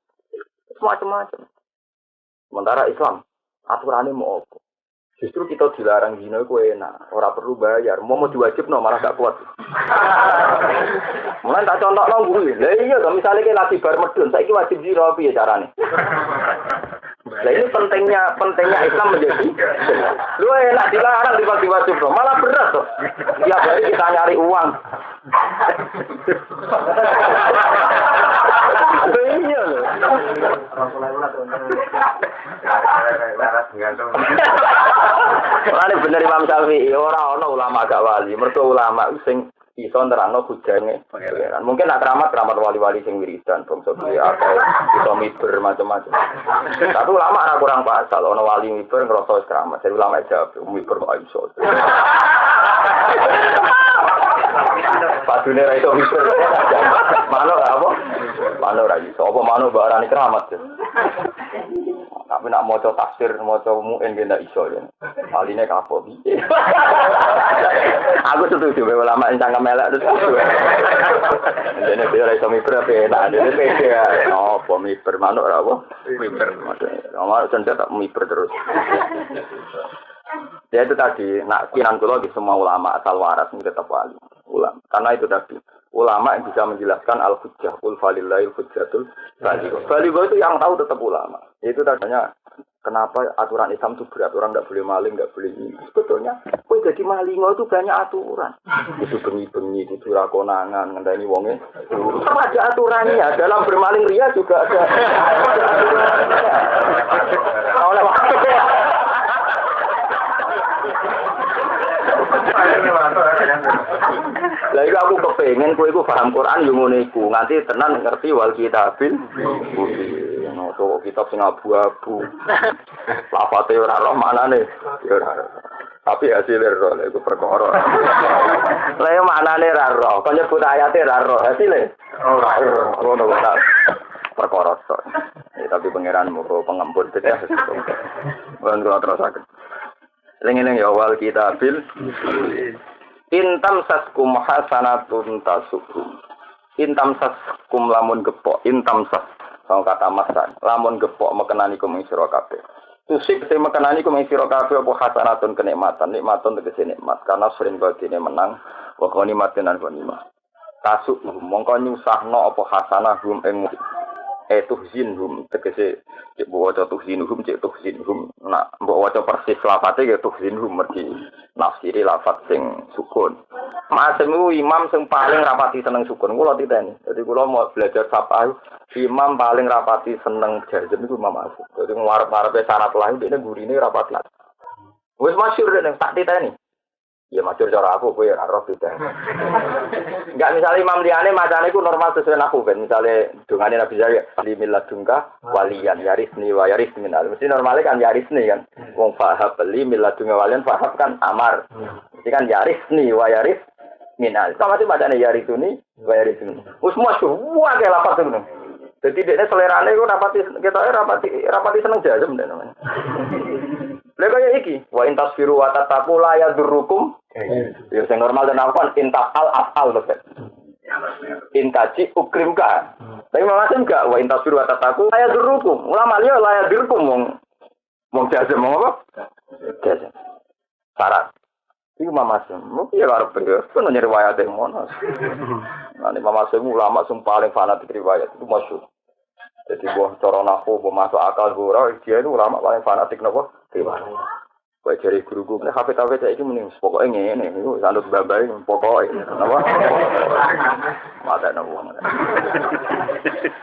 macam-macam. Sementara Islam aturannya mau apa? Justru kita dilarang zina itu enak, orang perlu bayar. Mau diwajib no malah gak kuat. Mulai tak contoh nonggu. Lah iya, misalnya kita lagi bar medun, saya wajib zina piye carane? Nah ini pentingnya Islam menjadi. Lu enak dilarang diwajib no, malah berat tuh. Tiap hari kita nyari uang. Iya loh. Mulane bener Imam Syafi'i ora ana ulama gak wali. Mergo ulama sing iso nerangno hujane pangeran. Mungkin nak keramat wali-wali sing wiridan bangsa duwe akeh iso miber macam-macam. Tapi ulama ora kurang pasal ana wali miber ngrasa keramat. Jadi ulama jawab miber kok iso. Padune ra iso miber. Manuk apa? Manuk ra iso. Apa manuk mbok arani keramat. Tapi nak maca tafsir, maca muin nggih ndak iso ya. Aline kapok piye. Aku setuju ulama sing cangkem elek terus. Dene dia iso miber ape enak dene pede ya. Apa miber manuk ra apa? Miber. Manuk cendet tak miber terus. Ya itu tadi, nak kiran kula di semua ulama asal waras ini tetap wali ulama. Karena itu tadi, ulama yang bisa menjelaskan al-hujjah, ul falillahil hujjatul balighah. Balighah itu yang tahu tetap ulama. Itu tadinya kenapa aturan Islam itu berat, orang tidak boleh maling, tidak boleh ini. Sebetulnya, jadi malingo itu banyak aturan. Itu bengi-bengi, itu rakonangan, ngendani wonge. Sama ada aturannya, dalam bermaling ria juga ada aturannya. Oleh lah iku aku kepengen kowe iku paham Quran yo ngono iku, nganti tenan ngerti wal kitabil. Ono to kitab sing abu-abu. Lafate ora roh maknane. Ya ora. Tapi hasilnya roh iku perkara. Lah yo maknane ra roh, kok nyebut ayate ra roh, hasilnya ora roh. Ngono kok perkara tok. Tapi pangeranmu kok pengempur ya. Wan kula terusaken. Lengen ya wal kitabil. Intam saskum hasanatun tasukum. Intam saskum lamun gepok, intam sas. Sang kata masan, lamun gepok mekenani kum ing sira kabeh. Tusik te mekenani kum ing sira kabeh apa hasanatun kenikmatan, nikmatun tegese nikmat karena sering badine menang wa nikmatin lan nikmat. Tasuk mongko nyusahno apa hasanahum ing tuhzinhum tegese cek waca tuhzinhum cek tuhzinhum nak mbok waca persis lafate ya tuhzinhum mergi nafsiri lafat sing sukun. Masemu imam sing paling rapati seneng sukun kula titeni. Dadi kula mau belajar sapa imam paling rapati seneng jazm iku Imam Asy'ari. Dadi ngarep-arepe syarat lahir dene gurine rapati. Wis masyhur dene tak titeni. Ya masyhur cara aku kowe ora roh titeni. Enggak misalnya imam liyane macane iku normal sesuai aku ben misale dongane Nabi Zakaria limilladunka waliyan yarisni wa yarisni minal. Mesti normale kan yarisni kan. Wong fahab limilladunka waliyan fahab kan amar. Mesti kan yarisni wa yaris minal. Sama sih macane yarisuni wa yarisni. Wis masyhur wae lapat ngono. Dadi dekne selerane iku rapati ketoke rapati seneng jazm dene namanya. Lha kaya iki, wa intasfiru wa tataku la yadurrukum. Ya sing normal dan apa intasal asal to. Intaji ukrimka. Tapi maksud enggak wa intasfiru wa tataku la yadurrukum. Ulama liya la yadurrukum wong jazm apa? Jazm. Syarat. Iku mamasem, mungkin ya arep ya, kan nyari riwayat yang ngono. Nah, mamasem ulama sing paling fanatik riwayat itu masyhur. Jadi buah cara nafsu, buah masuk akal gura, dia itu ulama paling fanatik nopo riwayat. Kayak dari guru-guru, nek hafid-hafid iki mending pokoknya ngene, niku sandut babai pokoke napa? Mata nopo.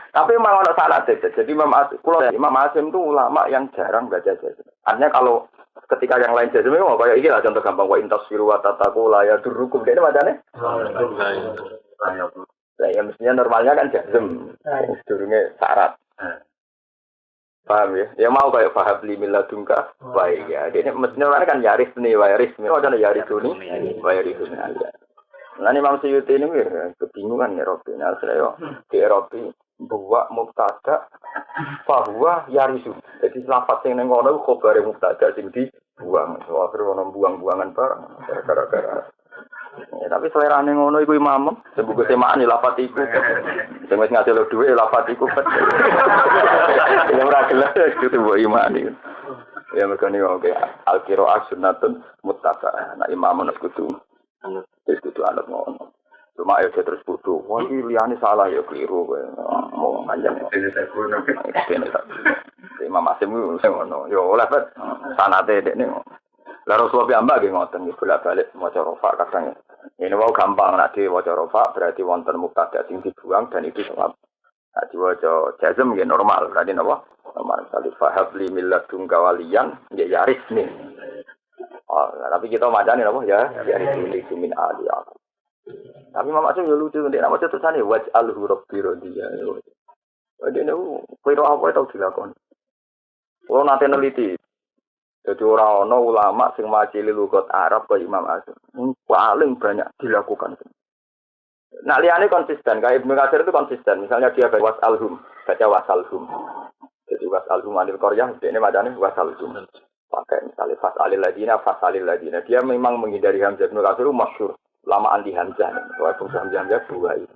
Tapi memang ono salah deh. Jadi Imam Asy'ari itu ulama yang jarang baca jazm. Artinya kalau ketika yang lain jazm itu kayak iki lah contoh gampang wa intasfiru wa tataku la yadurrukum. Dene macane? Lah ya mestinya normalnya kan jazm. Sedurunge syarat. Paham ya? Ya mau kayak fahab limilladunka baik ya. Dene mestinya orang kan yaris nih wa yaris. Macane yarisuni wa yarisuni aja. Nah Imam Suyuti ini kebingungan ya Robi. Nah saya di Eropa buat mubtada bahwa yarisu. Jadi lafaz yang nengono khabare mubtada sing dibuang. So akhire ono buang-buangan barang gara-gara. Ya, tapi selera ngono iku imam, sebuku semaan lafaz iku. Sing wis ngasil dhuwit lafaz iku. Ya ora gelem itu mbok imani. Ya mergane oke al-qiraa'ah sunnatun muttafaqah. Nah imam nek kudu anut ngono. Cuma ya terus bodoh. Wah iki liyane salah ya keliru kowe. Mau panjang. Imam Asy'ari sing ngono. Yo oleh bet sanate dekne. Lah Rasulullah piyambak nggih ngoten iki bolak-balik maca rafa kadang. Ini mau gampang nek diwaca rafa berarti wonten mubtada sing dibuang dan itu sebab. Nek diwaca jazm nggih normal berarti napa? Normal kali fahab li milladunka waliyan nggih yaris nih. Oh, tapi kita macane napa ya yaris min ali aku. Tapi mama sing yo lucu nek nama tulisane waj'alhu rabbi radiya. Dene kowe apa tau dilakoni. Kulo nate neliti. Jadi orang ono ulama sing macili lugat Arab kaya Imam Asy'ari paling banyak dilakukan. Nah, liane konsisten. Kayak Ibnu Katsir itu konsisten. Misalnya dia baca wasalhum, baca wasalhum. Jadi wasalhum anil qaryah, ini macamnya wasalhum. Pakai misalnya fasalil ladina. Dia memang menghindari Hamzah. Ibnu Katsir itu masyhur lama anti Hamzah. Walaupun Hamzah dua itu.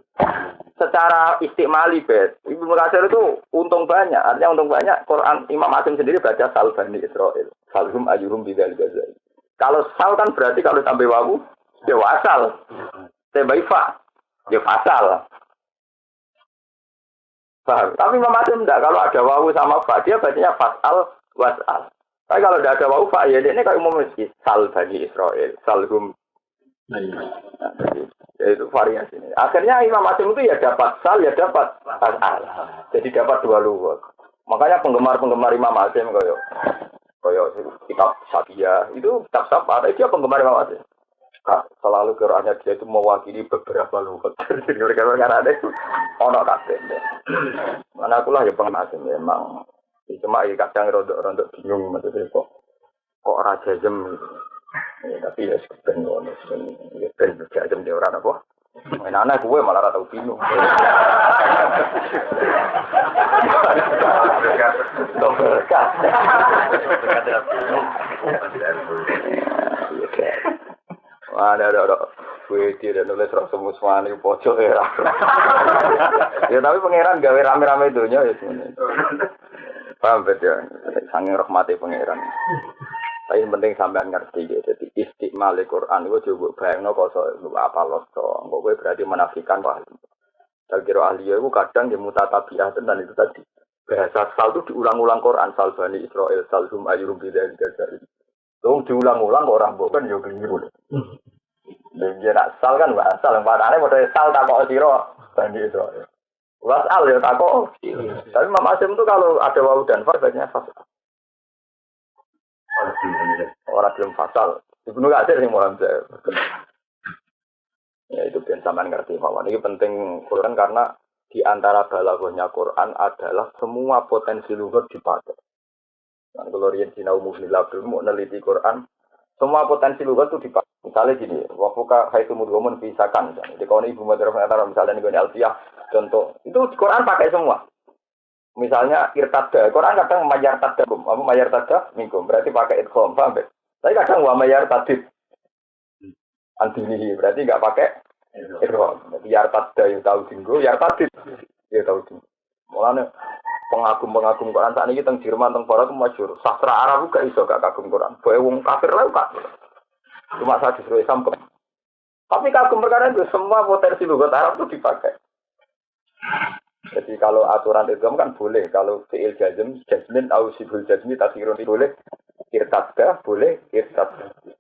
Secara istimali bet, Ibnu Katsir itu untung banyak. Artinya untung banyak. Quran Imam Asim sendiri baca sal bani Israil. Salhum ayyuhum bidzal jazai. Kalau sal kan berarti kalau sampai wawu, ya wasal. Sampai fa. Ya fasal. Paham? Tapi Imam Asim enggak. Kalau ada wawu sama fa, dia bacanya fasal, wasal. Tapi kalau tidak ada wawu fa, ya ini kayak umum meski. Sal bani Israel, salhum. Nah, ya itu variasi ini. Akhirnya Imam Asim itu ya dapat sal, ya dapat fasal. Jadi dapat dua luwak. Makanya penggemar-penggemar Imam Asim koyo kitab Syafiyah itu kitab ada dia penggemar Imam Asim. Selalu Qurannya dia itu mewakili beberapa lugat. Jadi karena ada itu ono kabeh. Mana akulah ya pengasim memang. Cuma kadang rontok bingung maksudnya kok raja jem. Ya, tapi ya sebenarnya ngono ya ben jam dia ora apa. Main anak gue malah ora tau bingung. Ada gue tidak nulis roh semuswani pojok ya. Ya tapi pangeran gawe rame-rame dunia ya sebenarnya. Paham betul ya. Sange rahmati pangeran. Tapi yang penting sampean ngerti ya. Jadi istiqmal Al-Quran itu juga bayangno kok apa loh to. Kok gue berarti menafikan wah. Saya kira ahli itu kadang dia mutatabiah dan itu tadi. Bahasa sal itu diulang-ulang Quran. Sal Bani Israel, Salhum Ayyurum Bidayil Jazari. Itu diulang-ulang orang bukan ya keliru. Dia nak sal kan wasal, yang padahal modal sal tak kok siro, Bani Israel. Wasal ya tak kok. Tapi Imam Asim itu kalau ada wawu dan fa bacanya fasal. Orang belum fasal. Ibnu Katsir yang mau Hamzah. Ya itu biar sampean ngerti bahwa ini penting Quran karena di antara balaghahnya Quran adalah semua potensi lughat dipakai. Kan kalau riyen sinau mufnillah mau neliti Quran, semua potensi lughat itu dipakai. Misalnya gini, waktu haitsu mudghamun fisakan. Jadi kalau ibu madrasah antara misalnya nih Alfiyah contoh, itu di Quran pakai semua. Misalnya irtadda, Quran kadang mayartadda, apa mayartadda minkum, berarti pakai idgham, paham? Tapi kadang wa mayartadid antinihi, berarti enggak pakai idgham. Jadi yartadda yang tahu dinggo, yartadid ya tahu dinggo. Mulane pengagum-pengagum Quran saat ini teng Jerman teng Barat masyhur. Sastra Arab gak iso gak kagum Quran. Boe wong kafir lah kak. Cuma saya disuruh Islam kok. Tapi kagum perkara itu semua potensi lughat Arab itu dipakai. Jadi kalau aturan Islam kan boleh, kalau fi'il jazmin au sibul jazmi takhirun boleh, irtadda boleh, irtad.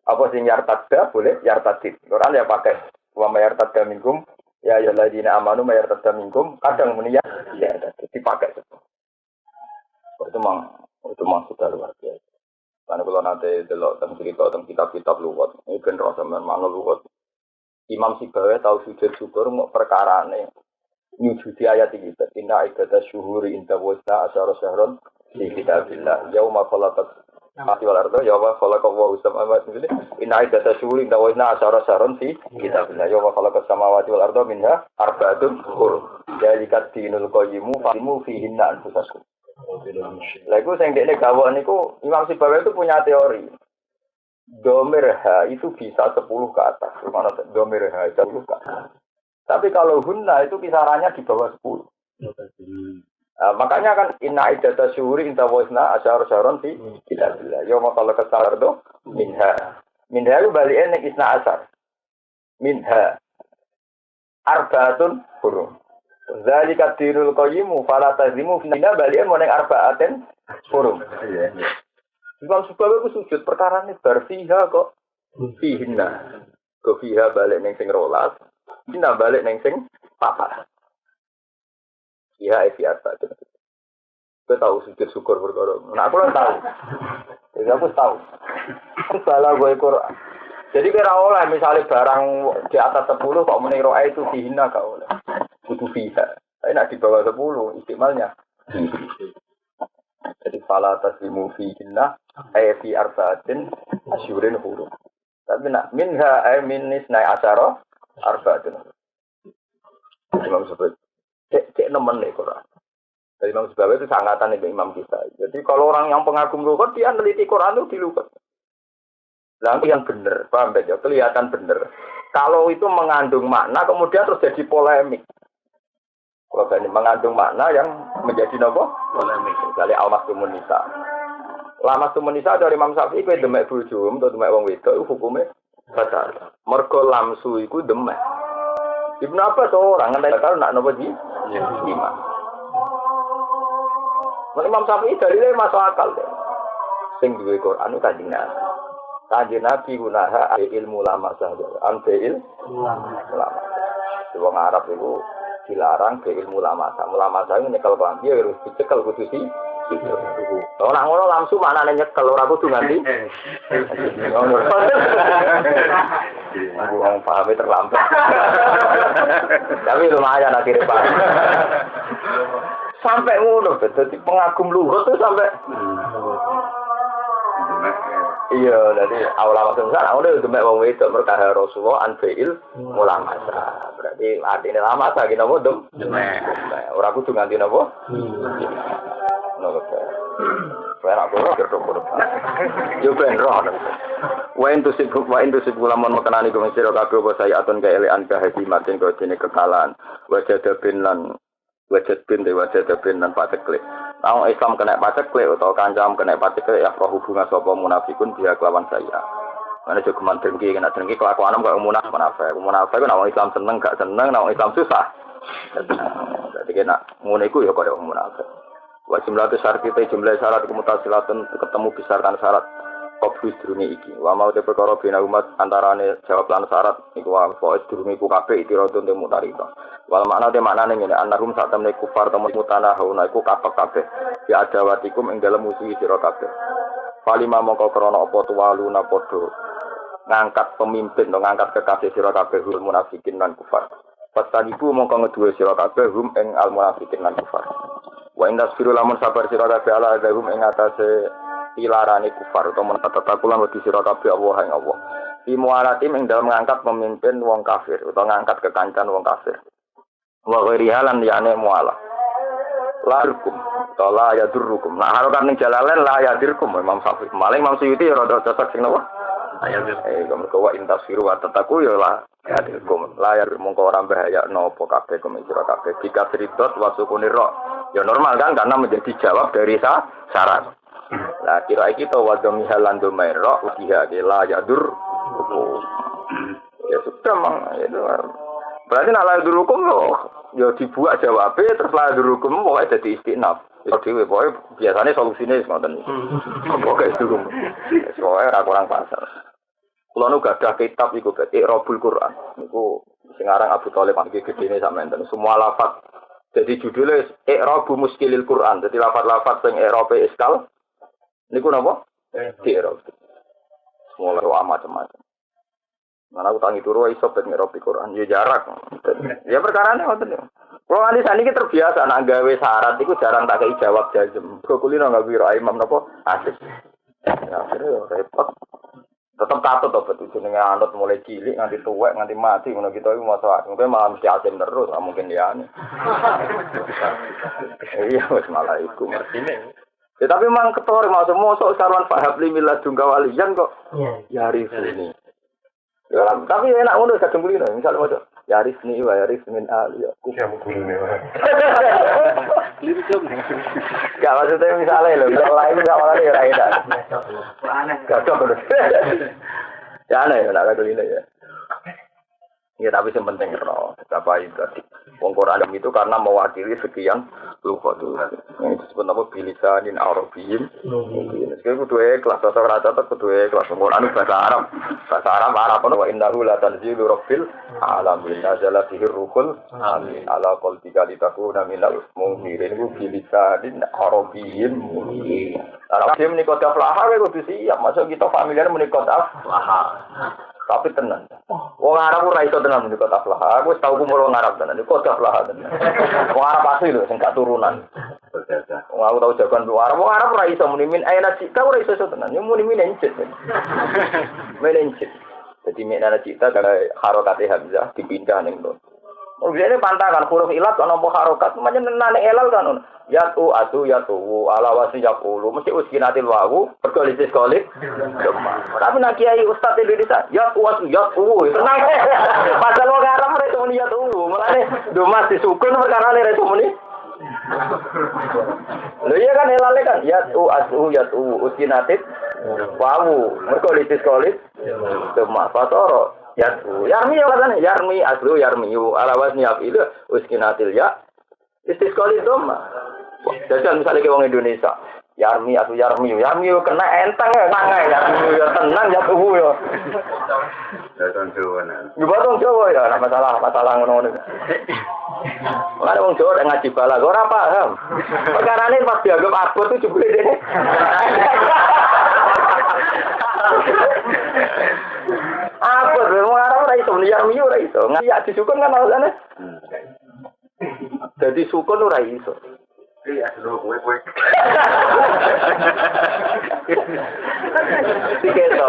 Apa sing yartadda boleh, yartadid. Quran ya pakai wa mayartadda minkum ya ayyuhalladzina amanu mayartadda minkum kadang muni ya dipakai semua. Itu mang sudah luar biasa. Karena kalau nanti delok tentang cerita tentang kitab-kitab luwat, ini kan rasa memang luwat. Imam Sibawi tahu sujud syukur mau perkara nih. Nyujudi ayat ini, inna ibadah syuhuri inta wasna asyara syahron di kitabillah. Yauma khalaqat mati wal ardo, yauma khalaqa wa samawati wal ardo. Inna ibadah syuhuri inta wasna asyara syahron di kitabillah. Yauma khalaqat samawati wal ardo minha arba'atun hurum. Jalikat dinul qayyimu falimu fihinna anfusakum. Lagu sing dekne gawon niku Imam Sibawi itu punya teori. Domir ha itu bisa 10 ke atas. Mana domir ha 10 ke atas. Tapi kalau hunna itu kisarannya di bawah 10. Makanya kan inna iddata syuhuri inta wasna asyara syaron fi kitabillah. Yauma khalaqa sardo minha. Minha itu baliknya ning isna asar. Minha arba'atun hurum. Zalika dinul qayyimu fala tazimu finna baliknya ning arba'atin hurum. Imam Sibawi itu sujud perkara ini barfiha kok fihinna. Kok fiha balik ning sing rolas. Kita balik neng sing papa. Iya, apa itu? Gue tahu sujud syukur berkorong. Nah, aku tahu. Jadi aku tahu. Salah gue Quran. Jadi kira oleh misalnya barang di atas 10 kok meniro itu dihina gak oleh. Kudu fiha. Tapi nak di bawah 10 istimalnya. Jadi fala taslimu fihinna fi arba'atin asyurin hurum. Tapi nak minha minis naik asyara arba'atun. Imam Syafi'i. Cek nemen nih Quran. Dari Imam Syafi'i itu sangatan itu imam kita. Jadi kalau orang yang pengagum lugat dia meneliti Quran itu di lugat. Nanti yang benar, paham ya? Kelihatan benar. Kalau itu mengandung makna kemudian terus jadi polemik. Kalau ini mengandung makna yang menjadi nopo polemik. Misalnya al-masdumun nisa. Lamastumun nisa dari Imam Syafi'i kowe demek bojomu atau demek wong wedok iku hukume batal. Mergo lamsu iku demek. Ibnu Abbas orang ngenteni kalau nak nopo di lima. Imam Syafi'i dalile masuk akal deh. Sing duwe Quran itu Kanjeng Nabi. Kanjeng Nabi gunaha ilmu lama saja. Anfil ulama. Wong Arab itu dilarang ke ilmu lama. Ulama saya nyekel bang dia harus dicekel kudu sih. Orang ngono langsung maknane nyekel ora kudu nganti. Ngono. Wong pahame terlambat. Tapi lumayan akhirnya Pak. Sampai ngono, jadi pengagum luhut tuh sampai. Iya, jadi awal waktu sana, udah demek wong wedok perkara Rasulullah anfil ulama. Berarti artinya lama lagi nopo demek. Ora kudu nganti nopo. Nopo. Saya aku ora kerto. Yo ben roh. Wa intusib lamun mekenani kang sira kabeh apa saya atun kaelean kahadimatin kok dene kekalan. Wajad bin dan paceklik. Nah, Islam kena paceklik atau kancam kena paceklik ya roh hubungan sapa munafikun dia kelawan saya. Mana juga dengki kena dengki kelakuan kok munafik. Munafik kan orang Islam seneng gak seneng, orang Islam susah. Jadi kena ngono iku ya kaya munafik. Wa jumlah syarat kita jumlah syarat mutasilatun ketemu besarkan syarat kobus durunge iki. Wa mau te perkara bina umat antarane jawab lan syarat iku wa pokoke durunge iku kabeh itiradun te mutarika. Wal makna te maknane ngene annahum sak temne kufar temu mutanahuna iku kabeh ya adawatikum ing dalem musuh sira kabeh. Palima mongko krana apa tuwaluna padha ngangkat pemimpin to ngangkat kekasih sira kabeh hul munafikin lan kufar. Pastaniku mongko ngeduwe sira kabeh hum ing al munafikin lan kufar. Wa inna tasbiru lamun sabar sira kabeh ala adahum ing atase ilarane kufar utawa menatakulan wedi sira kabeh Allah ing Allah. Fi mualatim ing dalem ngangkat pemimpin wong kafir utawa ngangkat kekancan wong kafir. Wa ghairi halan liyane mualah. Larkum atau la yadurrukum. Nah harokat ning jalalen la yadirkum Imam Syafi'i. Maling Imam Suyuti ya rada cocok sing napa? Ayat mergo wa intasfiru wa tataku ya la yadirkum. La yar mongko ora bahaya napa kabeh kumira kabeh. Jika seridot wa sukunir ra. Ya normal kan karena menjadi jawab dari syarat. Lah kira kita wa dhammi halan dhumaira udiha la yadur. Ya sudah mang itu. Berarti nak layak hukum loh, ya dibuat jawabnya terus layak hukum pokoknya jadi istinaf. Itu dewe pokoknya biasanya solusinya semuanya. Pokoknya itu, pokoknya kurang pasar. Kalau nu gak ada kitab itu berarti Iqrabul Quran. Itu sekarang Abu Thalib panggil gede ini sama enten. Semua lafaz. Jadi judulnya Iqrabu Muskilil Quran. Jadi lafaz-lafaz yang Iqrabe iskal. Ini ku apa? Iqrab. Semua doa macam-macam. Mana aku tangi turu iso ben ngeropi Quran ya jarak. Ya perkarane ngoten yo. Kulo nganti saniki terbiasa nak gawe syarat iku jarang tak kei jawab jazm. Kok kulino enggak kira imam napa asik. Ya akhirnya yo repot. Tetep katut to betul jenenge anut mulai cilik nganti tuwek nganti mati ngono kita iku masa mungkin malah mesti asim terus mungkin liane. Iya wis malah iku ngertine. Ya tapi memang ketor maksud mosok sarwan fahabli miladun kawaliyan kok. Ya arif ini. Ya, tapi enak ngono kadang kulino misalnya wae yaris ni wa yaris min ali ya ku ya mungkin liru jom gak maksudnya misalnya lho lain gak malah ya enak aneh gak cocok ya aneh ya nak kulino ya ya tapi yang penting karena apa itu tadi wong Quran itu karena mewakili sekian lughat yang disebut apa bilisanin arabiyyin mungkin sekarang kudu kelas bahasa rata kudu kelas Quran bahasa Arab wa innahu la tanzilu rabbil alamin nazala bihi ruhul amin ala qalbika litakuna minal munzirin bilisanin arabiyyin mungkin Arab menika aflaha kudu siap masuk kita familiar menika aflaha tapi tenan. Wong Arab ora iso tenan menika aflah. Aku wis tau kumul wong Arab tenan. Iku aflah tenan. Wong Arab asli lho sing gak turunan. Wong aku tau jagoan wong Arab ora iso muni min aina cita ora iso tenan. Yo muni min encet. Min encet. Jadi min aina cita kalau harokate hamzah dipindah ning lho. Ini pantangan huruf ilat ana apa harokat macam nane elal kan. Yatu atu yatu ala wasi yaqulu mesti uskinatil wawu berkolisis kolik. Tapi nak kiai ustaz Indonesia yatu atu yatu tenang. Padahal wong Arab ora iso muni yatu. Mulane dumas disukun perkara ora iso muni. Lho iya kan elale kan yatu uskinatil wawu berkolisis kolik. Dumas fatoro Yarmi katanya Yarmi aslu Yarmiu alawas niap itu uskinatil ya istisqali doma. Jajal misalnya ke wong Indonesia Yarmi aslu Yarmiu kena enteng ya sangai Yarmiu ya tenang ya tubuh ya. Datang Jawa nah. Dibatong Jawa ya masalah ngono-ngono. Ada wong Jawa ngaji bala ora paham. Perkarane pas dianggap abot itu jebule dene. Apa wong Arab ora iso Yarmi ora iso. Ya disukun kan alasane. Jadi sukun ora iso. Iya, kowe. Siketo.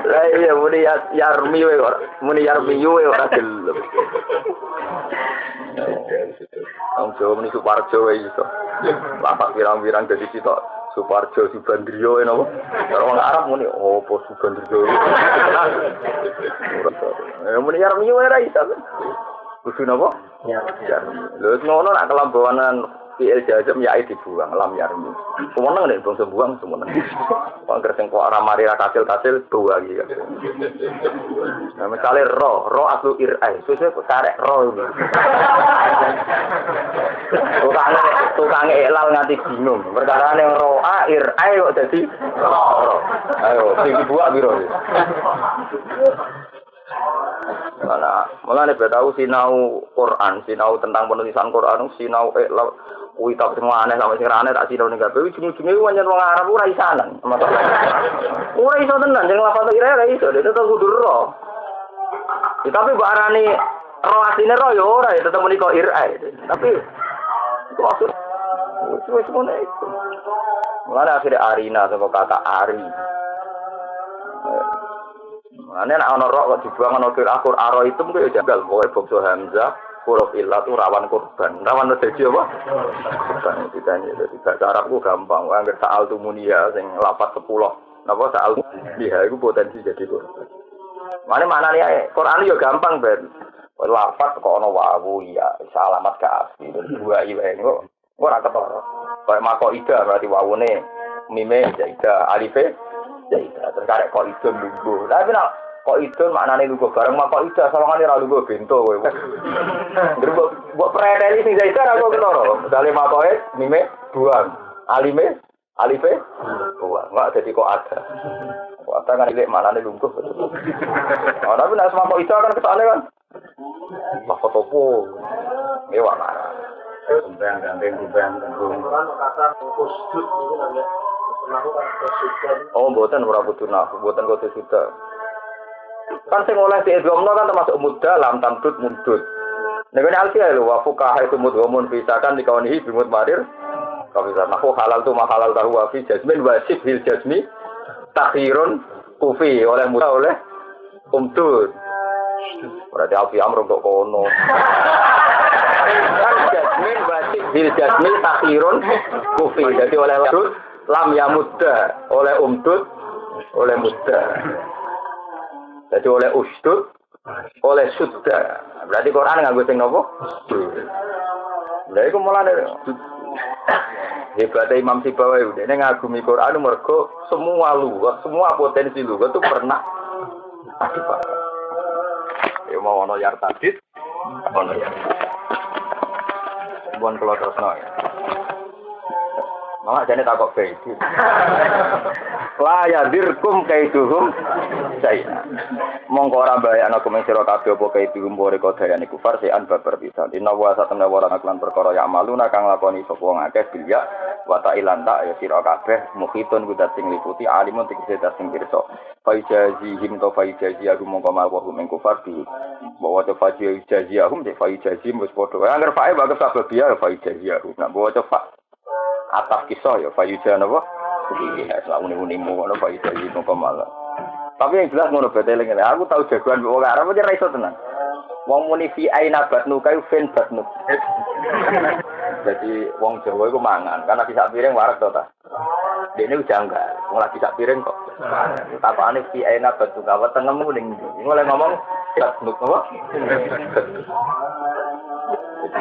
Lah iya muni Yarmi wae ora. Muni Yarmi wae ora gelem. Wong Jawa muni Suparjo wae iso. Lapak pirang-pirang dadi sitok. Suparjo Subandrio napa? Kalau wong Arab muni opo Subandrio. Muni Yarmi wae ra iso. Kudu napa? Yarmi. Lho ngono nak kelambanan PL Jazam ya dibuang lam Yarmi. Semeneng nek bangsa buang semeneng. Wong kereng kok ora mari ra kasil-kasil bawa iki. Nah, misale ro aslu irai, sesuk karek ro. Tukang elal nganti bingung. Perkarane roa irai kok dadi ro. Ayo sing dibuak piro iki? Malah nek tahu sinau Quran, sinau tentang penulisan Quran, sinau kuwi tak semua aneh sampe sing aneh tak sinau ning kabeh ujung-ujunge pancen wong Arab ora isanan. Ora iso tenan sing lafal ira ora iso, tetep kudu ro. Tapi mbok arani ro asline ro ya ora ya tetep muni kok ira. Tapi itu maksud wis ngono iku. Malah akhire arina saka kata ari. Ane nek ana rok kok dibuang ana akur aro itu mung jagal pokoke bangsa hamzah huruf illah itu rawan korban. Rawan terjadi apa? Korban itu kan dadi bahasa Arabku gampang. Angger saal tumunia sing lapat 10. Napa saal dia iku potensi jadi korban. Manane ae Quran yo gampang ben. Lapat kok ana wawu ya alamat ke asli dua iwe kok ora ketara. Kayak makoida berarti wawune mime jaida alife jaida terkarek kok itu lungguh. Tapi nek kok itu maknane lungguh bareng mak kok ida sawangane ra lungguh bento kowe. Mbok preteli sing jaida ra kok ketara. Misale makoe mime buang, alime alife buang. Enggak jadi kok ada. Kok ada kan ilek maknane lungguh. Ora tapi nek sama kok ida kan kesane kan. Pak fotopo. Mewah mana. Sampeyan gandeng kata kusut itu namanya. Oh, mboten ora kudu nafsu, mboten kudu sudah. Kan sing oleh diidghamno kan termasuk mudah lam tamdud mundud. Nek ana alfiah lho wa fuqaha itu mudghamun fisakan dikaunihi bimut marir. Kalau bisa nahu halal tu mahalal tahu wa fi jazmin wa sibhil jazmi takhirun kufi oleh mudah oleh umdud. Berarti alfiah amruk kok kono. Kan jazmin wa sibhil jazmi takhirun kufi. Jadi oleh umdud lam ya mudah oleh umdud oleh mudah. Jadi oleh usdud, oleh sudah. Berarti Quran nganggo sing napa? Lha iku mulane hebatnya Imam Sibawahi dene ngagumi Quran mergo semua lugat, semua potensi lugat itu pernah dipakai. Ya mau ono yar tadid, ono yar. Bukan keluar terusno ya. Mama jane takok bae iki. La yadirkum kaiduhum saya. Mongko ora bae ana kumeng sira kabeh apa kaiduhum bore kodayane kufar sean babar pisan. Inna wa satamna wa lan perkara ya amaluna kang lakoni sapa wong akeh bilya wa ta'ilan ta ya sira kabeh mukhitun kudat sing liputi alimun tegese sing pirsa. Faijazihim to faijazihum mongko malwa ing kufar di bahwa to faijazihum de faijazihim wis padha. Angger fae bagus sabab ya faijazihum. Nah bahwa atas kisah ya fayuja napa iki nek sawune-unimu ngono fayuja iki kok malah Tapi yang jelas ngono beteling ngene. Aku tahu jagoan wong Arab aja ra iso tenan. Wong muni fi aina batnu kayu fen batnu. Jadi wong Jawa iku mangan, karena bisa piring warak to ta. Dene janggal, wong lagi sak piring kok. Takokane fi aina batnu ka wetengemu ning ndi. Mulai ngomong batnu apa?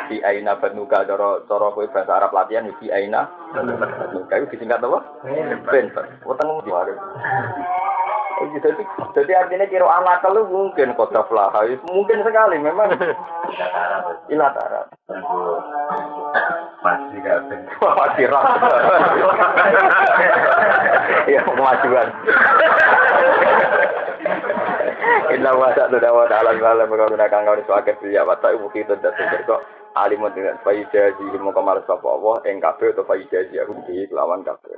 Fi aina batnu ka cara kowe bahasa Arab latihan fi aina batnu kayu disingkat apa? Fen. Wetengemu warak. Jadi artinya kira anak lu mungkin kota flaha, mungkin sekali memang ilat Arab. Masih kabeh. Masih rasa. Ya kemajuan. Inna wa ta'ala ta'ala bagaimana kang kau disuaket ya wa ta'ibu kita datang kok alimun dengan faidah di ilmu kamar sapa Allah ing kabeh atau faidah aku di kelawan kabeh